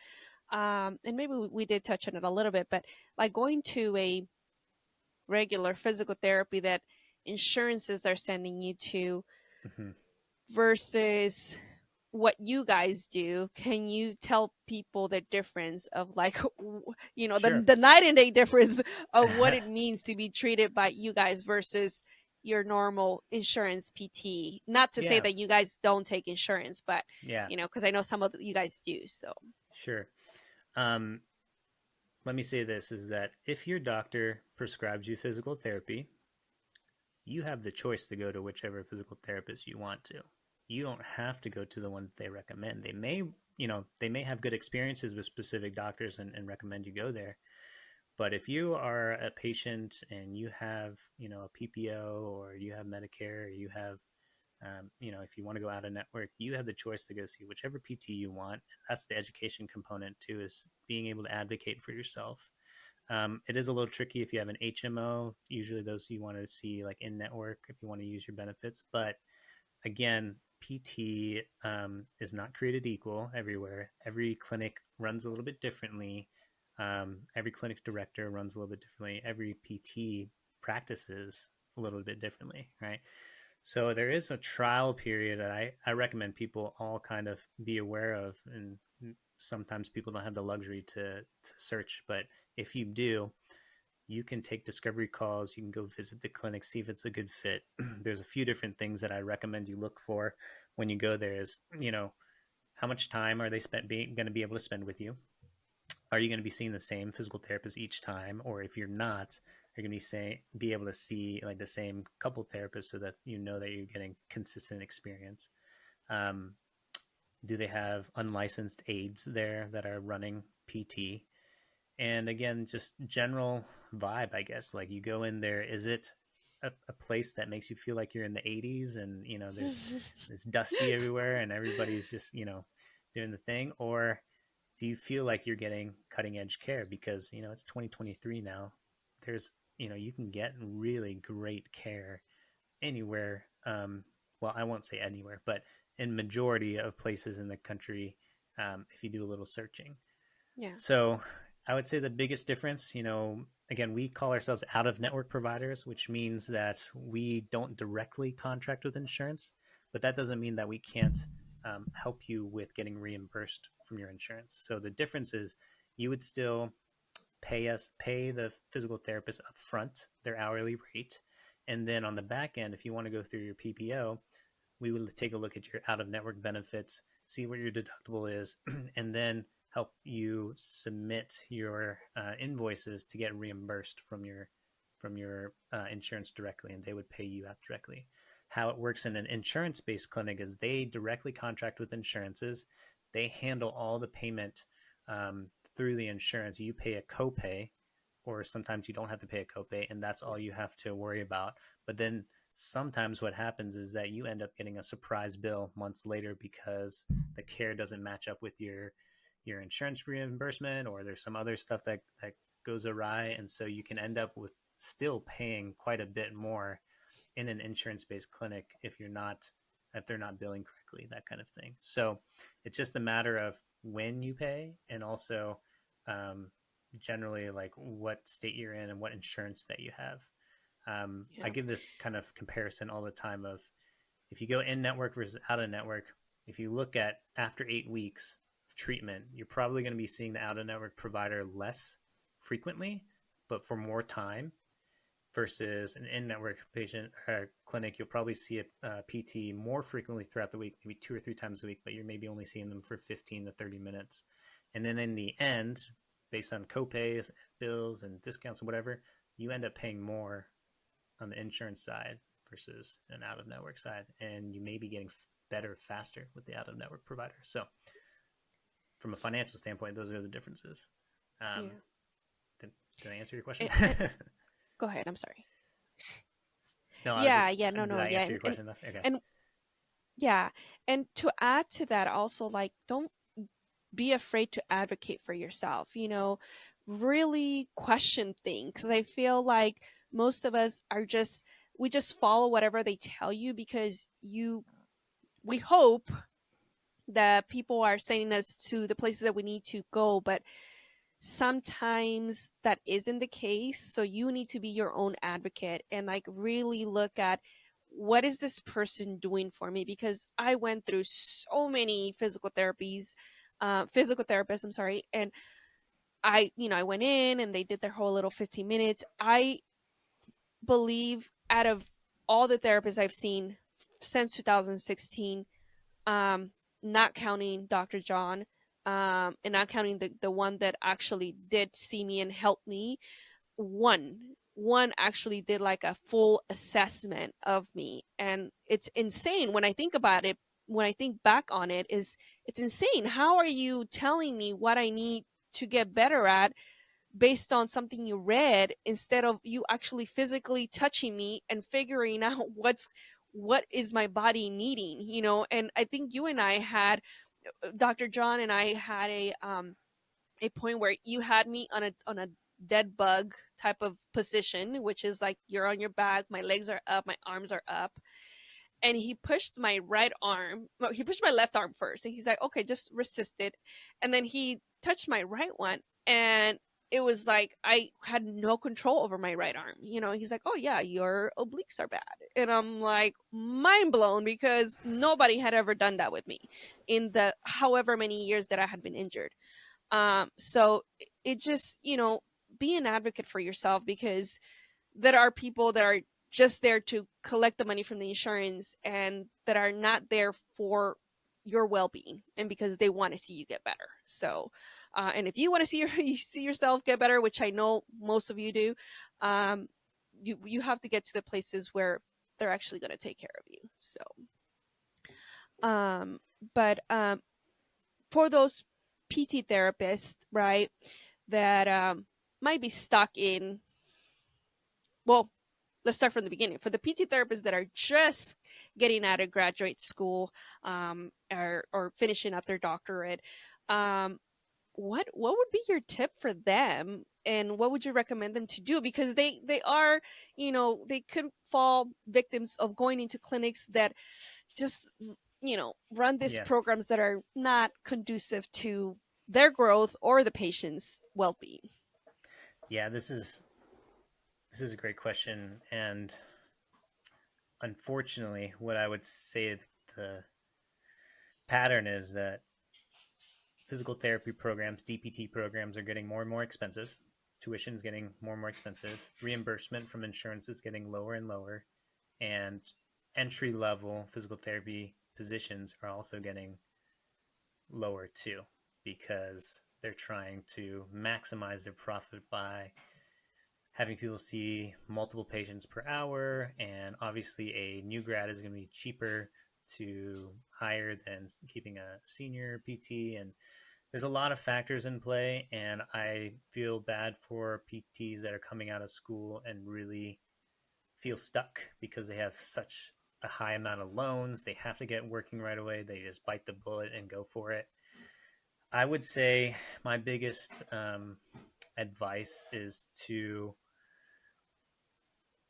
and maybe we did touch on it a little bit, but like going to a regular physical therapy that insurances are sending you to
mm-hmm.
versus what you guys do, can you tell people the difference of like
Sure.
the night and day difference of what it means to be treated by you guys versus your normal insurance PT? Not to say
Yeah.
that you guys don't take insurance, but
Yeah.
because I know some of you guys do. So
Sure. Um, Let me say this is that if your doctor prescribes you physical therapy, you have the choice to go to whichever physical therapist you want to. You don't have to go to the one that they recommend. They may they may have good experiences with specific doctors and recommend you go there. But if you are a patient and you have, a PPO, or you have Medicare, or you have, if you want to go out of network, you have the choice to go see whichever PT you want. That's the education component too, is being able to advocate for yourself. It is a little tricky if you have an HMO. Usually those you want to see like in network if you want to use your benefits. But again, PT is not created equal everywhere. Every clinic runs a little bit differently. Every clinic director runs a little bit differently. Every PT practices a little bit differently, right? So there is a trial period that I recommend people all kind of be aware of. And sometimes people don't have the luxury to search, but if you do, you can take discovery calls. You can go visit the clinic, see if it's a good fit. There's a few different things that I recommend you look for when you go there is, how much time are they going to be able to spend with you? Are you going to be seeing the same physical therapist each time? Or if you're not, you're going to be able to see like the same couple therapists so that you know that you're getting consistent experience. Um, do they have unlicensed aides there that are running PT? And again, just general vibe, I guess. Like you go in there, is it a place that makes you feel like you're in the 80s and, there's it's dusty everywhere and everybody's just, doing the thing? Or do you feel like you're getting cutting edge care? Because, it's 2023 now. There's, you can get really great care anywhere. Well, I won't say anywhere, but in majority of places in the country, if you do a little searching.
Yeah.
So I would say the biggest difference, again, we call ourselves out of network providers, which means that we don't directly contract with insurance, but that doesn't mean that we can't help you with getting reimbursed from your insurance. So the difference is you would still pay the physical therapist up front, their hourly rate. And then on the back end, if you want to go through your PPO, we would take a look at your out of network benefits, see what your deductible is, and then help you submit your invoices to get reimbursed from your insurance directly, and they would pay you out directly. How it works in an insurance-based clinic is they directly contract with insurances. They handle all the payment through the insurance. You pay a copay, or sometimes you don't have to pay a copay, and that's all you have to worry about. But then sometimes what happens is that you end up getting a surprise bill months later because the care doesn't match up with your insurance reimbursement, or there's some other stuff that goes awry, and so you can end up with still paying quite a bit more in an insurance-based clinic if they're not billing correctly, that kind of thing. So it's just a matter of when you pay, and also generally like what state you're in and what insurance that you have. I
Yeah.
give this kind of comparison all the time of if you go in network versus out of network. If you look at after 8 weeks of treatment, you're probably going to be seeing the out of network provider less frequently, but for more time, versus an in network patient or clinic. You'll probably see a PT more frequently throughout the week, maybe 2 or 3 times a week, but you're maybe only seeing them for 15 to 30 minutes. And then in the end, based on copays, bills, and discounts and whatever, you end up paying more on the insurance side versus an out of network side, and you may be getting better faster with the out of network provider. So from a financial standpoint, those are the differences.
Yeah.
Did I answer your question?
Go ahead. I'm sorry.
No, I was
Yeah.
just,
Yeah. No.
did
No.
I
Yeah.
answer your question enough? Okay.
And yeah. And to add to that, also, like, don't be afraid to advocate for yourself. Really question things. Because I feel like most of us we just follow whatever they tell you because we hope that people are sending us to the places that we need to go, but sometimes that isn't the case. So you need to be your own advocate and like really look at what is this person doing for me, because I went through so many physical therapists, I'm sorry, and I went in and they did their whole little 15 minutes. I believe out of all the therapists I've seen since 2016, um, not counting Dr. John, and not counting the one that actually did see me and help me. One actually did like a full assessment of me, and it's insane when I think about it. when I think back on it, is it's insane. How are you telling me what I need to get better at based on something you read, instead of you actually physically touching me and figuring out what is my body needing, And I think you and I had, Dr. John and I had a point where you had me on a dead bug type of position, which is like you're on your back, my legs are up, my arms are up, and he pushed my right arm. Well, he pushed my left arm first, and he's like, "Okay, just resist it." And then he touched my right one, and it was like I had no control over my right arm. He's like, "Oh yeah, your obliques are bad," and I'm like mind blown because nobody had ever done that with me in the however many years that I had been injured. So it just, be an advocate for yourself, because there are people that are just there to collect the money from the insurance and that are not there for your well-being and because they want to see you get better. So and if you want to see you see yourself get better, which I know most of you do, um you have to get to the places where they're actually going to take care of you. So um but for those PT therapists, right, that might be stuck in, well, let's start from the beginning. For the PT therapists that are just getting out of graduate school, or finishing up their doctorate, um, what would be your tip for them, and what would you recommend them to do? Because they are, they could fall victims of going into clinics that just, run these
Yeah.
programs that are not conducive to their growth or the patient's well-being.
Yeah, this is a great question, and unfortunately, what I would say the pattern is that physical therapy programs, DPT programs, are getting more and more expensive. Tuition is getting more and more expensive. Reimbursement from insurance is getting lower and lower, and entry level physical therapy positions are also getting lower too, because they're trying to maximize their profit by having people see multiple patients per hour. And obviously, a new grad is going to be cheaper to hire than keeping a senior PT. And there's a lot of factors in play. And I feel bad for PTs that are coming out of school and really feel stuck because they have such a high amount of loans. They have to get working right away. They just bite the bullet and go for it. I would say my biggest advice is to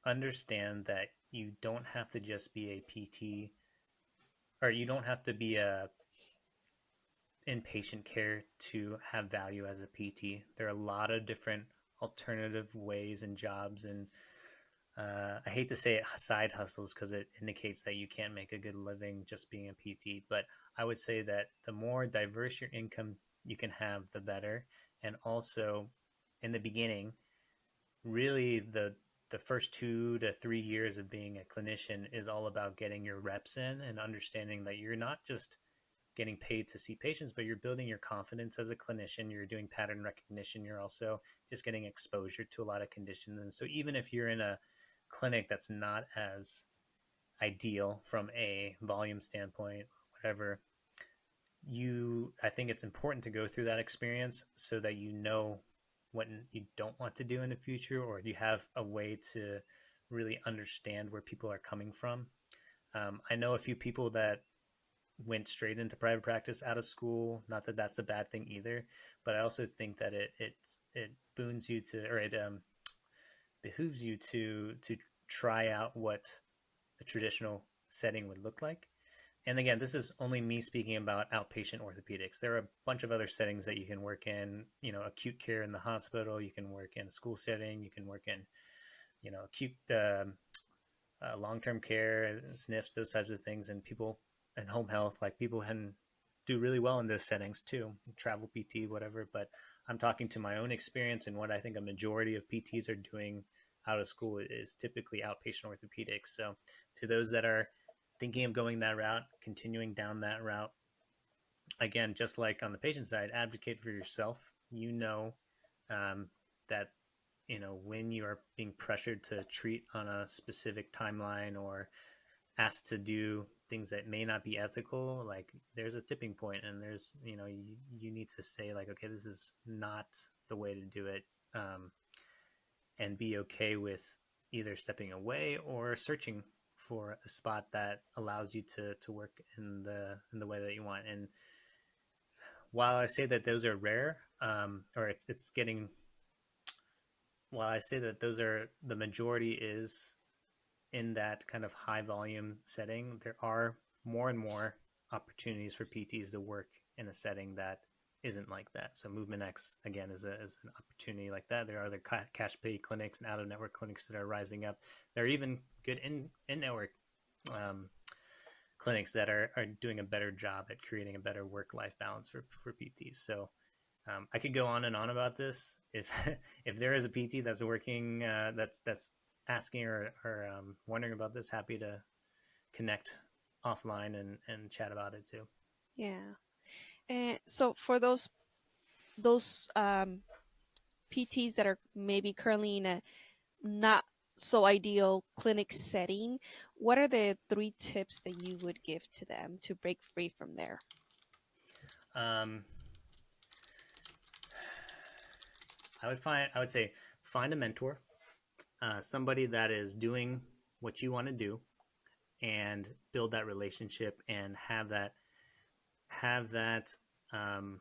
understand that you don't have to just be a PT, or you don't have to be a inpatient care to have value as a PT. There are a lot of different alternative ways and jobs, and I hate to say it, side hustles, because it indicates that you can't make a good living just being a PT. But I would say that the more diverse your income you can have, the better. And also, in the beginning, really the first 2 to 3 years of being a clinician is all about getting your reps in and understanding that you're not just getting paid to see patients, but you're building your confidence as a clinician. You're doing pattern recognition. You're also just getting exposure to a lot of conditions. And so even if you're in a clinic that's not as ideal from a volume standpoint or whatever, I think it's important to go through that experience so that you know what you don't want to do in the future, or you have a way to really understand where people are coming from. I know a few people that went straight into private practice out of school. Not that that's a bad thing either, but I also think that it boons you to, or it behooves you to try out what a traditional setting would look like. And again, this is only me speaking about outpatient orthopedics. There are a bunch of other settings that you can work in, acute care in the hospital. You can work in a school setting. You can work in, acute long-term care, SNFs, those types of things. And people, and home health, like people can do really well in those settings too, travel PT, whatever. But I'm talking to my own experience, and what I think a majority of PTs are doing out of school is typically outpatient orthopedics. So to those that are thinking of going that route, continuing down that route, again, just like on the patient side, advocate for yourself. Um, that when you are being pressured to treat on a specific timeline or asked to do things that may not be ethical, like there's a tipping point, and there's, you need to say like, okay, this is not the way to do it, and be okay with either stepping away or searching for a spot that allows you to work in the way that you want. And while I say that those are rare, or it's getting, while I say that those are the majority is in that kind of high volume setting, there are more and more opportunities for PTs to work in a setting that isn't like that. So Movement X again is an opportunity like that. There are other cash pay clinics and out of network clinics that are rising up. There are even good in network um, clinics that are doing a better job at creating a better work life balance for PTs. So I could go on and on about this. If if there is a PT that's working, that's asking or wondering about this, happy to connect offline and chat about it too.
Yeah. And so for those PTs that are maybe currently in a not so ideal clinic setting, what are the three tips that you would give to them to break free from there?
Um, I would say find a mentor, somebody that is doing what you want to do, and build that relationship and have that um,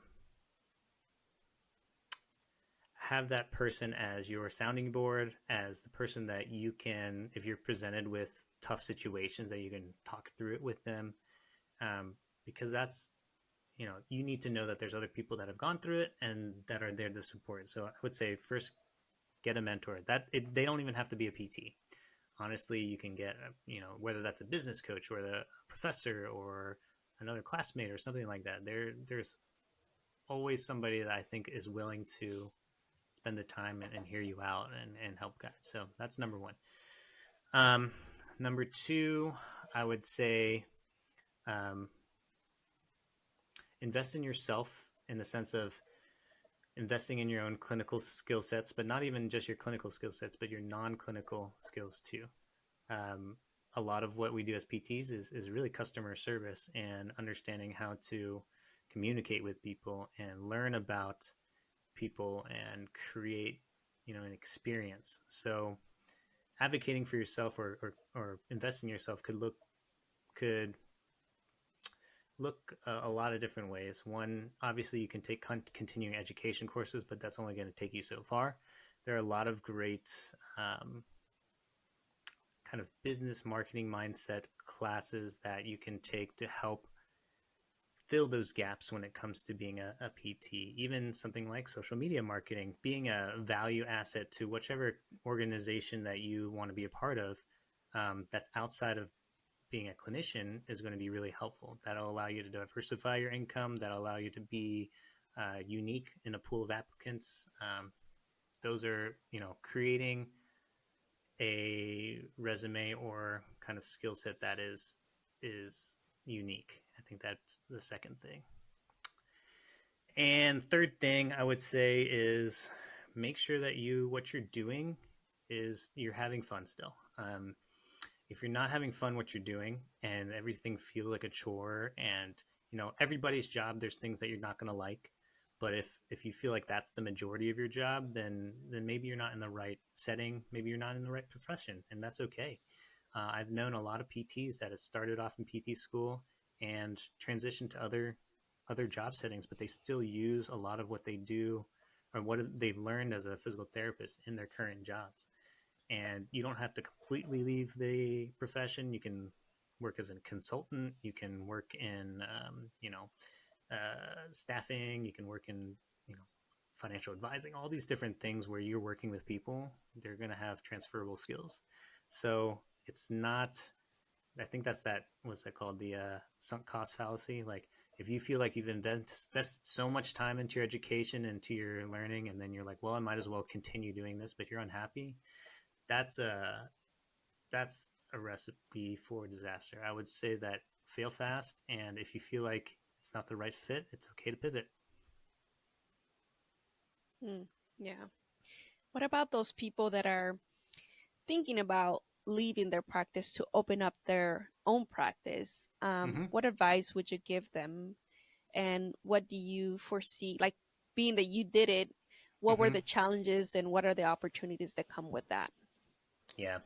have that person as your sounding board, as the person that you can, if you're presented with tough situations, that you can talk through it with them, because that's, you need to know that there's other people that have gone through it and that are there to support. So I would say first, get a mentor. They don't even have to be a PT. Honestly, you can get, whether that's a business coach or a professor or another classmate or something like that. There's always somebody that I think is willing to spend the time and hear you out and help guide. So that's number one. Um, Number two, I would say, um, invest in yourself, in the sense of investing in your own clinical skill sets, but not even just your clinical skill sets, but your non-clinical skills too. Um, a lot of what we do as PTs is really customer service and understanding how to communicate with people and learn about people and create, an experience. So advocating for yourself, or investing in yourself could look a lot of different ways. One, obviously, you can take continuing education courses, but that's only going to take you so far. There are a lot of great kind of business marketing mindset classes that you can take to help fill those gaps when it comes to being a PT. Even something like social media marketing, being a value asset to whichever organization that you want to be a part of, that's outside of being a clinician, is going to be really helpful. That'll allow you to diversify your income. That'll allow you to be unique in a pool of applicants. Those are, creating a resume or kind of skill set that is unique. I think that's the second thing. And third thing I would say is make sure that what you're doing is you're having fun still. If you're not having fun what you're doing and everything feels like a chore, and everybody's job, there's things that you're not going to like, but if you feel like that's the majority of your job, then maybe you're not in the right setting, maybe you're not in the right profession, and that's okay. I've known a lot of PTs that have started off in PT school and transitioned to other job settings, but they still use a lot of what they do or what they've learned as a physical therapist in their current jobs. And you don't have to completely leave the profession. You can work as a consultant. You can work in, staffing. You can work in, financial advising. All these different things where you're working with people, they're going to have transferable skills. So it's not. I think that's what's that called, the sunk cost fallacy. Like, if you feel like you've invested so much time into your education, into your learning, and then you're like, well, I might as well continue doing this, but you're unhappy, that's a recipe for disaster. I would say that fail fast, and if you feel like it's not the right fit, it's okay to pivot.
Yeah. What about those people that are thinking about leaving their practice to open up their own practice,
Hmm.
what advice would you give them? And what do you foresee, like being that you did it, what were
Hmm.
the challenges and what are the opportunities that come with that?
Yeah.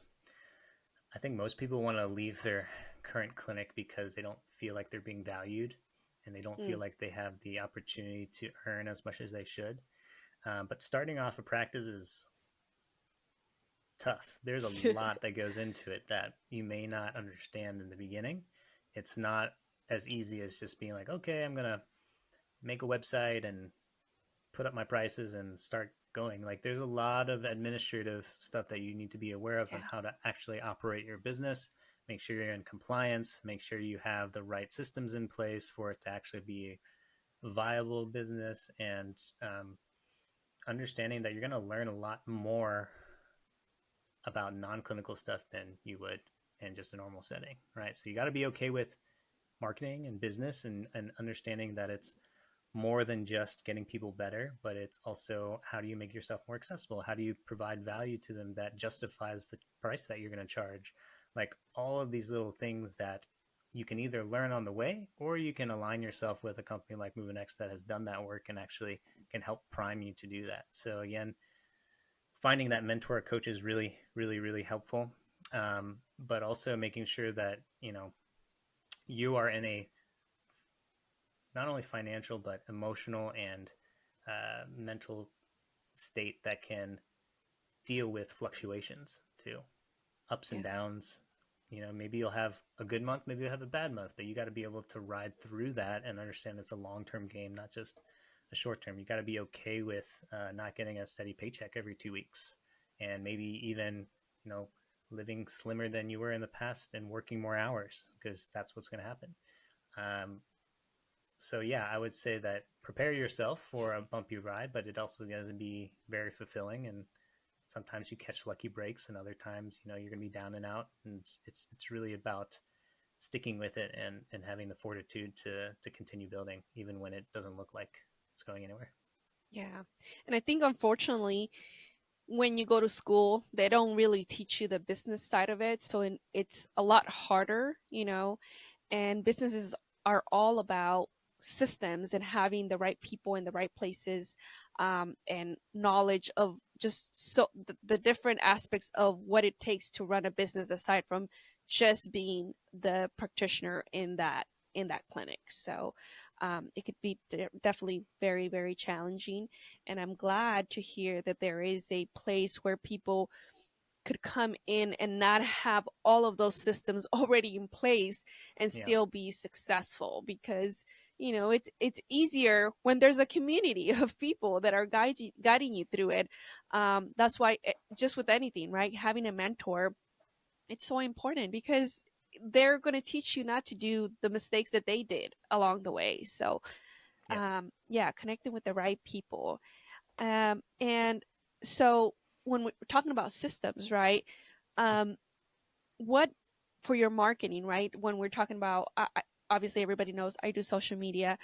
I think most people want to leave their current clinic because they don't feel like they're being valued and they don't feel
Mm.
like they have the opportunity to earn as much as they should. But starting off a practice is tough. There's a lot that goes into it that you may not understand in the beginning. It's not as easy as just being like, okay, I'm going to make a website and put up my prices and start going. Like there's a lot of administrative stuff that you need to be aware of on
Yeah.
how to actually operate your business, make sure you're in compliance, make sure you have the right systems in place for it to actually be a viable business, and understanding that you're going to learn a lot more about non-clinical stuff than you would in just a normal setting, right? So you got to be okay with marketing and business, and understanding that it's more than just getting people better, but it's also how do you make yourself more accessible? How do you provide value to them that justifies the price that you're going to charge? Like all of these little things that you can either learn on the way, or you can align yourself with a company like MoveNX that has done that work and actually can help prime you to do that. So again, finding that mentor coach is really, really, really helpful. But also making sure that, you are in a not only financial but emotional and mental state that can deal with fluctuations too, ups and
Yeah.
downs. Maybe you'll have a good month, maybe you'll have a bad month, but you got to be able to ride through that and understand it's a long-term game, not just a short term. You got to be okay with not getting a steady paycheck every 2 weeks, and maybe even you know living slimmer than you were in the past and working more hours, because that's what's going to happen. Um, so yeah, I would say that prepare yourself for a bumpy ride, but it also going to be very fulfilling. And sometimes you catch lucky breaks, and other times, you're going to be down and out. And it's really about sticking with it and having the fortitude to continue building, even when it doesn't look like it's going anywhere.
Yeah. And I think, unfortunately, when you go to school, they don't really teach you the business side of it. So it's a lot harder, and businesses are all about systems and having the right people in the right places, and knowledge of just so the different aspects of what it takes to run a business aside from just being the practitioner in that clinic. So it could be definitely very, very challenging. And I'm glad to hear that there is a place where people could come in and not have all of those systems already in place and
Yeah.
still be successful, because it's easier when there's a community of people that are guiding you through it. That's why, just with anything, right, having a mentor, it's so important, because they're going to teach you not to do the mistakes that they did along the way. So
Yeah.
yeah, connecting with the right people. And so when we're talking about systems, right? Um, what for your marketing, right? When we're talking about, obviously everybody knows I do social media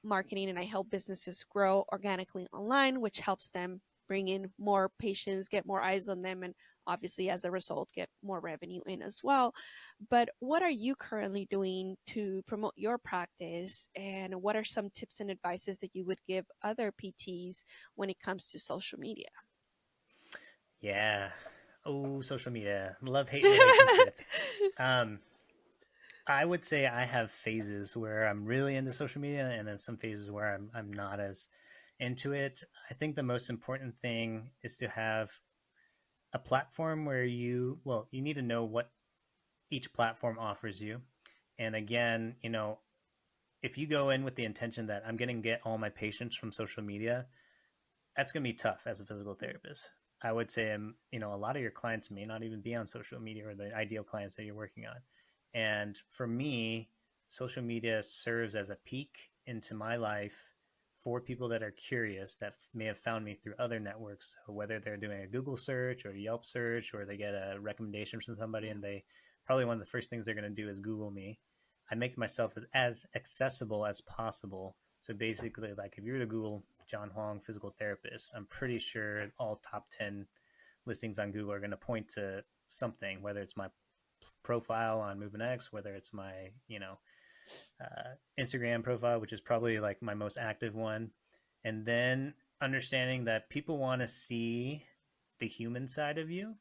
marketing, and I help businesses grow organically online, which helps them bring in more patients, get more eyes on them, and obviously as a result get more revenue in as well. But what are you currently doing to promote your practice, and what are some tips and advices that you would give other PTs when it comes to social media?
Yeah. Oh, social media, love hate relationship. um I would say I have phases where I'm really into social media, and then some phases where I'm not as into it. I think the most important thing is to have a platform where you need to know what each platform offers you. And again, if you go in with the intention that I'm going to get all my patients from social media, that's going to be tough as a physical therapist. I would say, a lot of your clients may not even be on social media, or the ideal clients that you're working on. And for me, social media serves as a peek into my life for people that are curious, that may have found me through other networks. So whether they're doing a Google search or a Yelp search, or they get a recommendation from somebody,
Yeah.
and they probably one of the first things they're going to do is Google me. I make myself as accessible as possible. So basically, like if you were to Google John Huang, physical therapist, I'm pretty sure all top 10 listings on Google are going to point to something, whether it's my profile on Movement X, whether it's my, Instagram profile, which is probably like my most active one. And then understanding that people want to see the human side of you,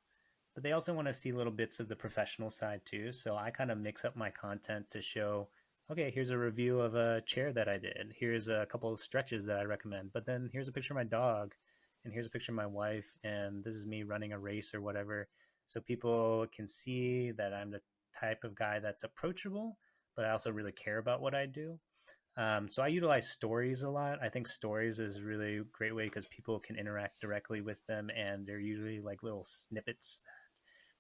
but they also want to see little bits of the professional side too. So I kind of mix up my content to show, okay, here's a review of a chair that I did. Here's a couple of stretches that I recommend. But then here's a picture of my dog, and here's a picture of my wife, and this is me running a race or whatever. So people can see that I'm the type of guy that's approachable, but I also really care about what I do. So I utilize stories a lot. I think stories is a really great way because people can interact directly with them, and they're usually like little snippets that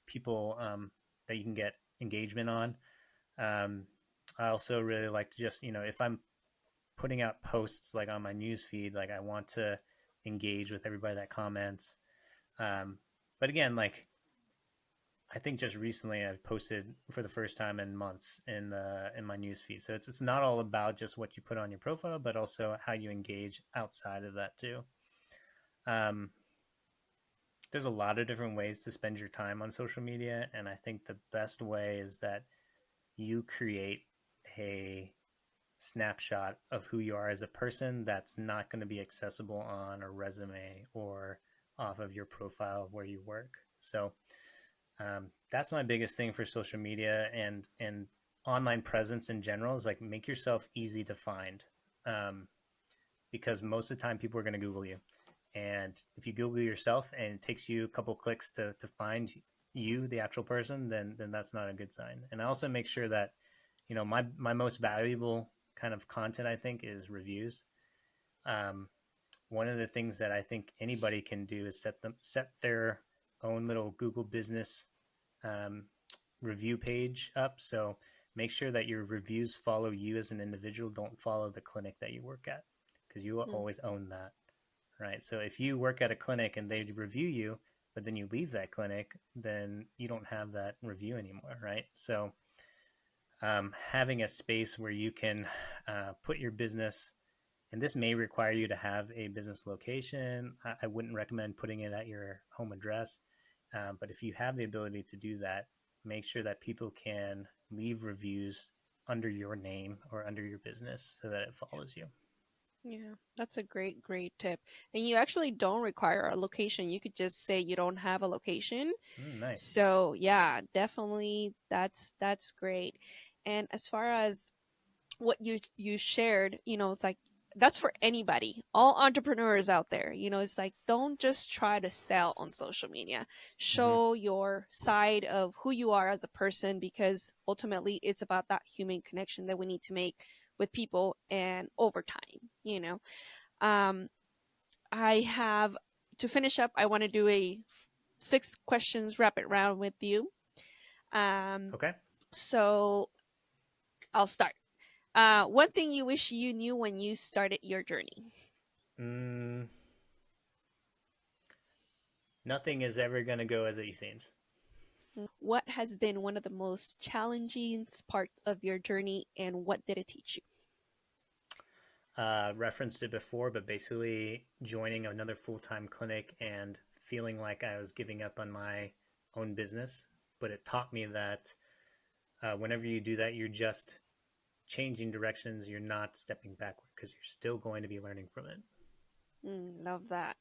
people that you can get engagement on. Um, I also really like to just, if I'm putting out posts like on my news feed, like I want to engage with everybody that comments. Um, but again, like I think just recently I've posted for the first time in months in my news feed. So it's not all about just what you put on your profile, but also how you engage outside of that too. Um, there's a lot of different ways to spend your time on social media, and I think the best way is that you create a snapshot of who you are as a person that's not going to be accessible on a resume or off of your profile of where you work. So that's my biggest thing for social media and online presence in general is like make yourself easy to find, because most of the time people are going to Google you, and if you Google yourself and it takes you a couple clicks to find you, the actual person, then that's not a good sign. And I also make sure that my most valuable kind of content I think is reviews. Um, one of the things that I think anybody can do is set their own little Google business um, review page up. So make sure that your reviews follow you as an individual. Don't follow the clinic that you work at, because you will
Mm.
always own that, right? So if you work at a clinic and they review you, but then you leave that clinic, then you don't have that review anymore, right? So having a space where you can put your business, and this may require you to have a business location. I wouldn't recommend putting it at your home address, but if you have the ability to do that, make sure that people can leave reviews under your name or under your business so that it follows you.
Yeah, that's a great tip. And you actually don't require a location. You could just say you don't have a location.
Nice.
So yeah, definitely that's great. And as far as what you shared, it's like that's for anybody, all entrepreneurs out there. It's like don't just try to sell on social media.
Mm-hmm.
Show your side of who you are as a person, because ultimately it's about that human connection that we need to make with people and over time. um I have to finish up, I want to do a 6 questions rapid round with you. um
Okay.
so I'll start. One thing you wish you knew when you started your journey.
Mm, nothing is ever going to go as it seems.
What has been one of the most challenging parts of your journey, and what did it teach you?
Referenced it before, but basically joining another full time clinic and feeling like I was giving up on my own business. But it taught me that whenever you do that, you're just changing directions. You're not stepping backward because you're still going to be learning from it.
Love that.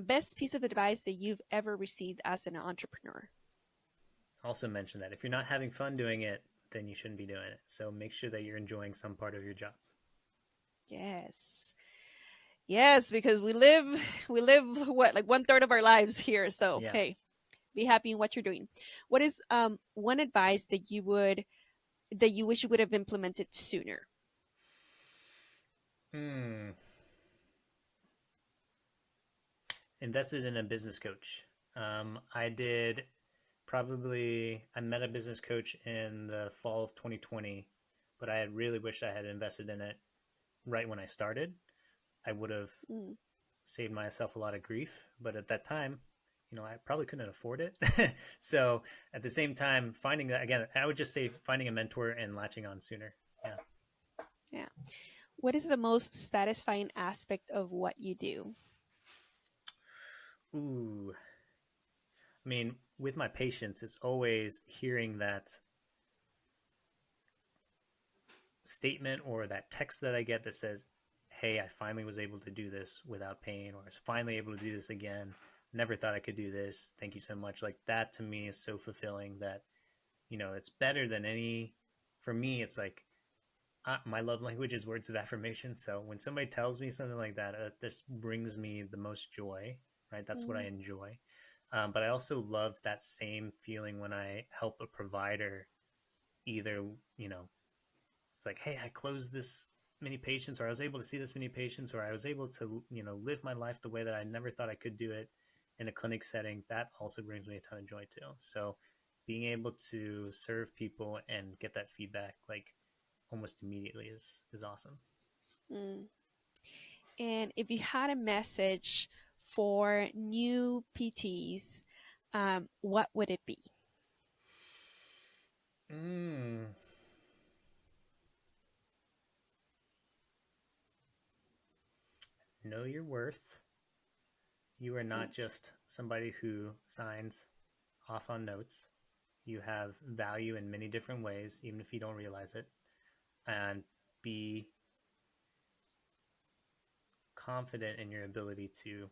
Best piece of advice that you've ever received as an entrepreneur?
Also, mention that if you're not having fun doing it, then you shouldn't be doing it. So make sure that you're enjoying some part of your job.
Yes. Yes, because we live what, like 1/3 of our lives here. So
Yeah.
hey, be happy in what you're doing. What is one advice that you wish you would have implemented sooner?
Hmm. Invested in a business coach. I did I met a business coach in the fall of 2020, but I had really wished I had invested in it right when I started. I would have
Mm.
saved myself a lot of grief, but at that time, I probably couldn't afford it. So at the same time, finding that again, I would just say finding a mentor and latching on sooner. Yeah.
Yeah. What is the most satisfying aspect of what you do?
Ooh. I mean, with my patients, it's always hearing that statement or that text that I get that says, "Hey, I finally was able to do this without pain, or I was finally able to do this again. Never thought I could do this. Thank you so much." Like that to me is so fulfilling that, it's better than any, for me, it's like my love language is words of affirmation. So when somebody tells me something like that, this brings me the most joy, right? That's what I
Mm,
enjoy. But I also love that same feeling when I help a provider either, you know, it's like, hey, I closed this many patients, or I was able to see this many patients, or I was able to, live my life the way that I never thought I could do it in a clinic setting. That also brings me a ton of joy too. So being able to serve people and get that feedback like almost immediately is awesome.
mm. And if you had a message for new PTs, what would it be?
Mm, know your worth. You are
Mm,
not just somebody who signs off on notes. You have value in many different ways, even if you don't realize it. And be confident in your ability to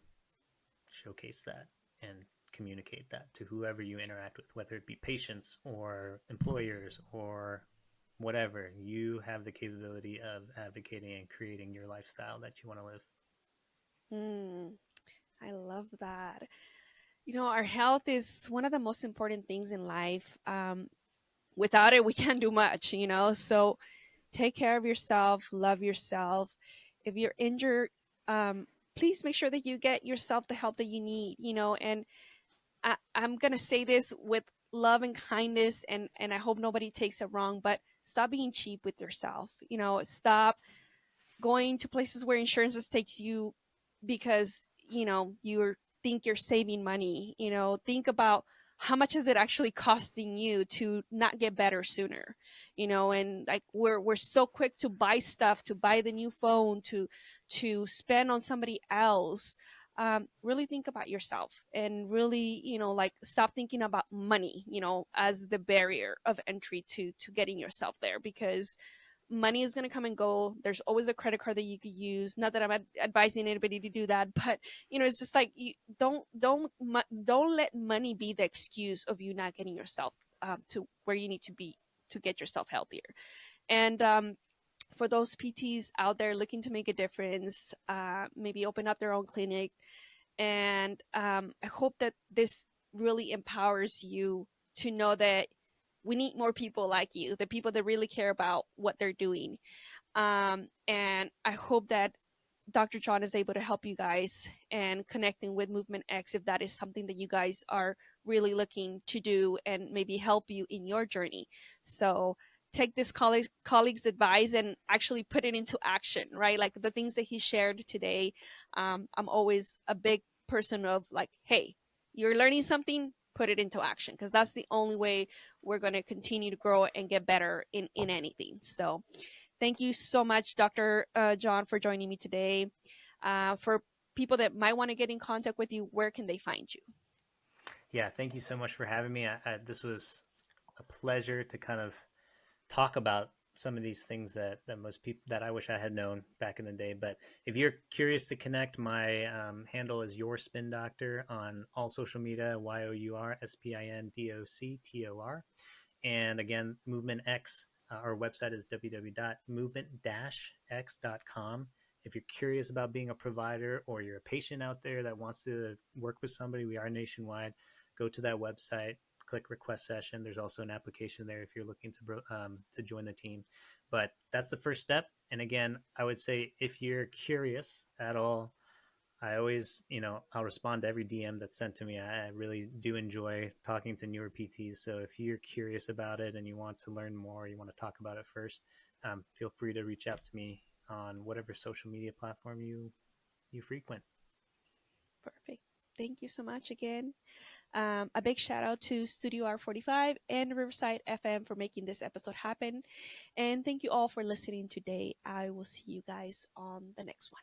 showcase that and communicate that to whoever you interact with, whether it be patients or employers or whatever. You have the capability of advocating and creating your lifestyle that you want to live.
mm, I love that. Our health is one of the most important things in life. Without it, we can't do much, So take care of yourself, love yourself. If you're injured, um, please make sure that you get yourself the help that you need, And I'm going to say this with love and kindness, and I hope nobody takes it wrong, but stop being cheap with yourself. Stop going to places where insurances takes you because you think you're saving money. Think about how much is it actually costing you to not get better sooner. And like we're so quick to buy stuff, to buy the new phone, to spend on somebody else. Really think about yourself and really like stop thinking about money as the barrier of entry to getting yourself there, because money is going to come and go. There's always a credit card that you could use. Not that I'm advising anybody to do that, but it's just like you don't let money be the excuse of you not getting yourself to where you need to be to get yourself healthier. And for those PTs out there looking to make a difference, maybe open up their own clinic. And I hope that this really empowers you to know that we need more people like you, the people that really care about what they're doing. And I hope that Dr. John is able to help you guys and connecting with Movement X if that is something that you guys are really looking to do and maybe help you in your journey. So take this colleague's advice and actually put it into action, right? Like the things that he shared today. I'm always a big person of like, hey, you're learning something, put it into action, because that's the only way we're going to continue to grow and get better in anything. So thank you so much, Dr. John, for joining me today. For people that might want to get in contact with you, where can they find you?
Yeah, thank you so much for having me. This was a pleasure to kind of talk about some of these things that most people that I wish I had known back in the day. But if you're curious to connect, my handle is Your Spin Doctor on all social media, YOURSPINDOCTOR. And again, Movement X, our website is www.movement-x.com. If you're curious about being a provider or you're a patient out there that wants to work with somebody, we are nationwide. Go to that website, click request session. There's also an application there if you're looking to join the team. But that's the first step. And again, I would say if you're curious at all, I always, I'll respond to every DM that's sent to me. I really do enjoy talking to newer PTs. So if you're curious about it and you want to learn more, you want to talk about it first, feel free to reach out to me on whatever social media platform you frequent.
Perfect. Thank you so much again. A big shout out to Studio R45 and Riverside FM for making this episode happen. And thank you all for listening today. I will see you guys on the next one.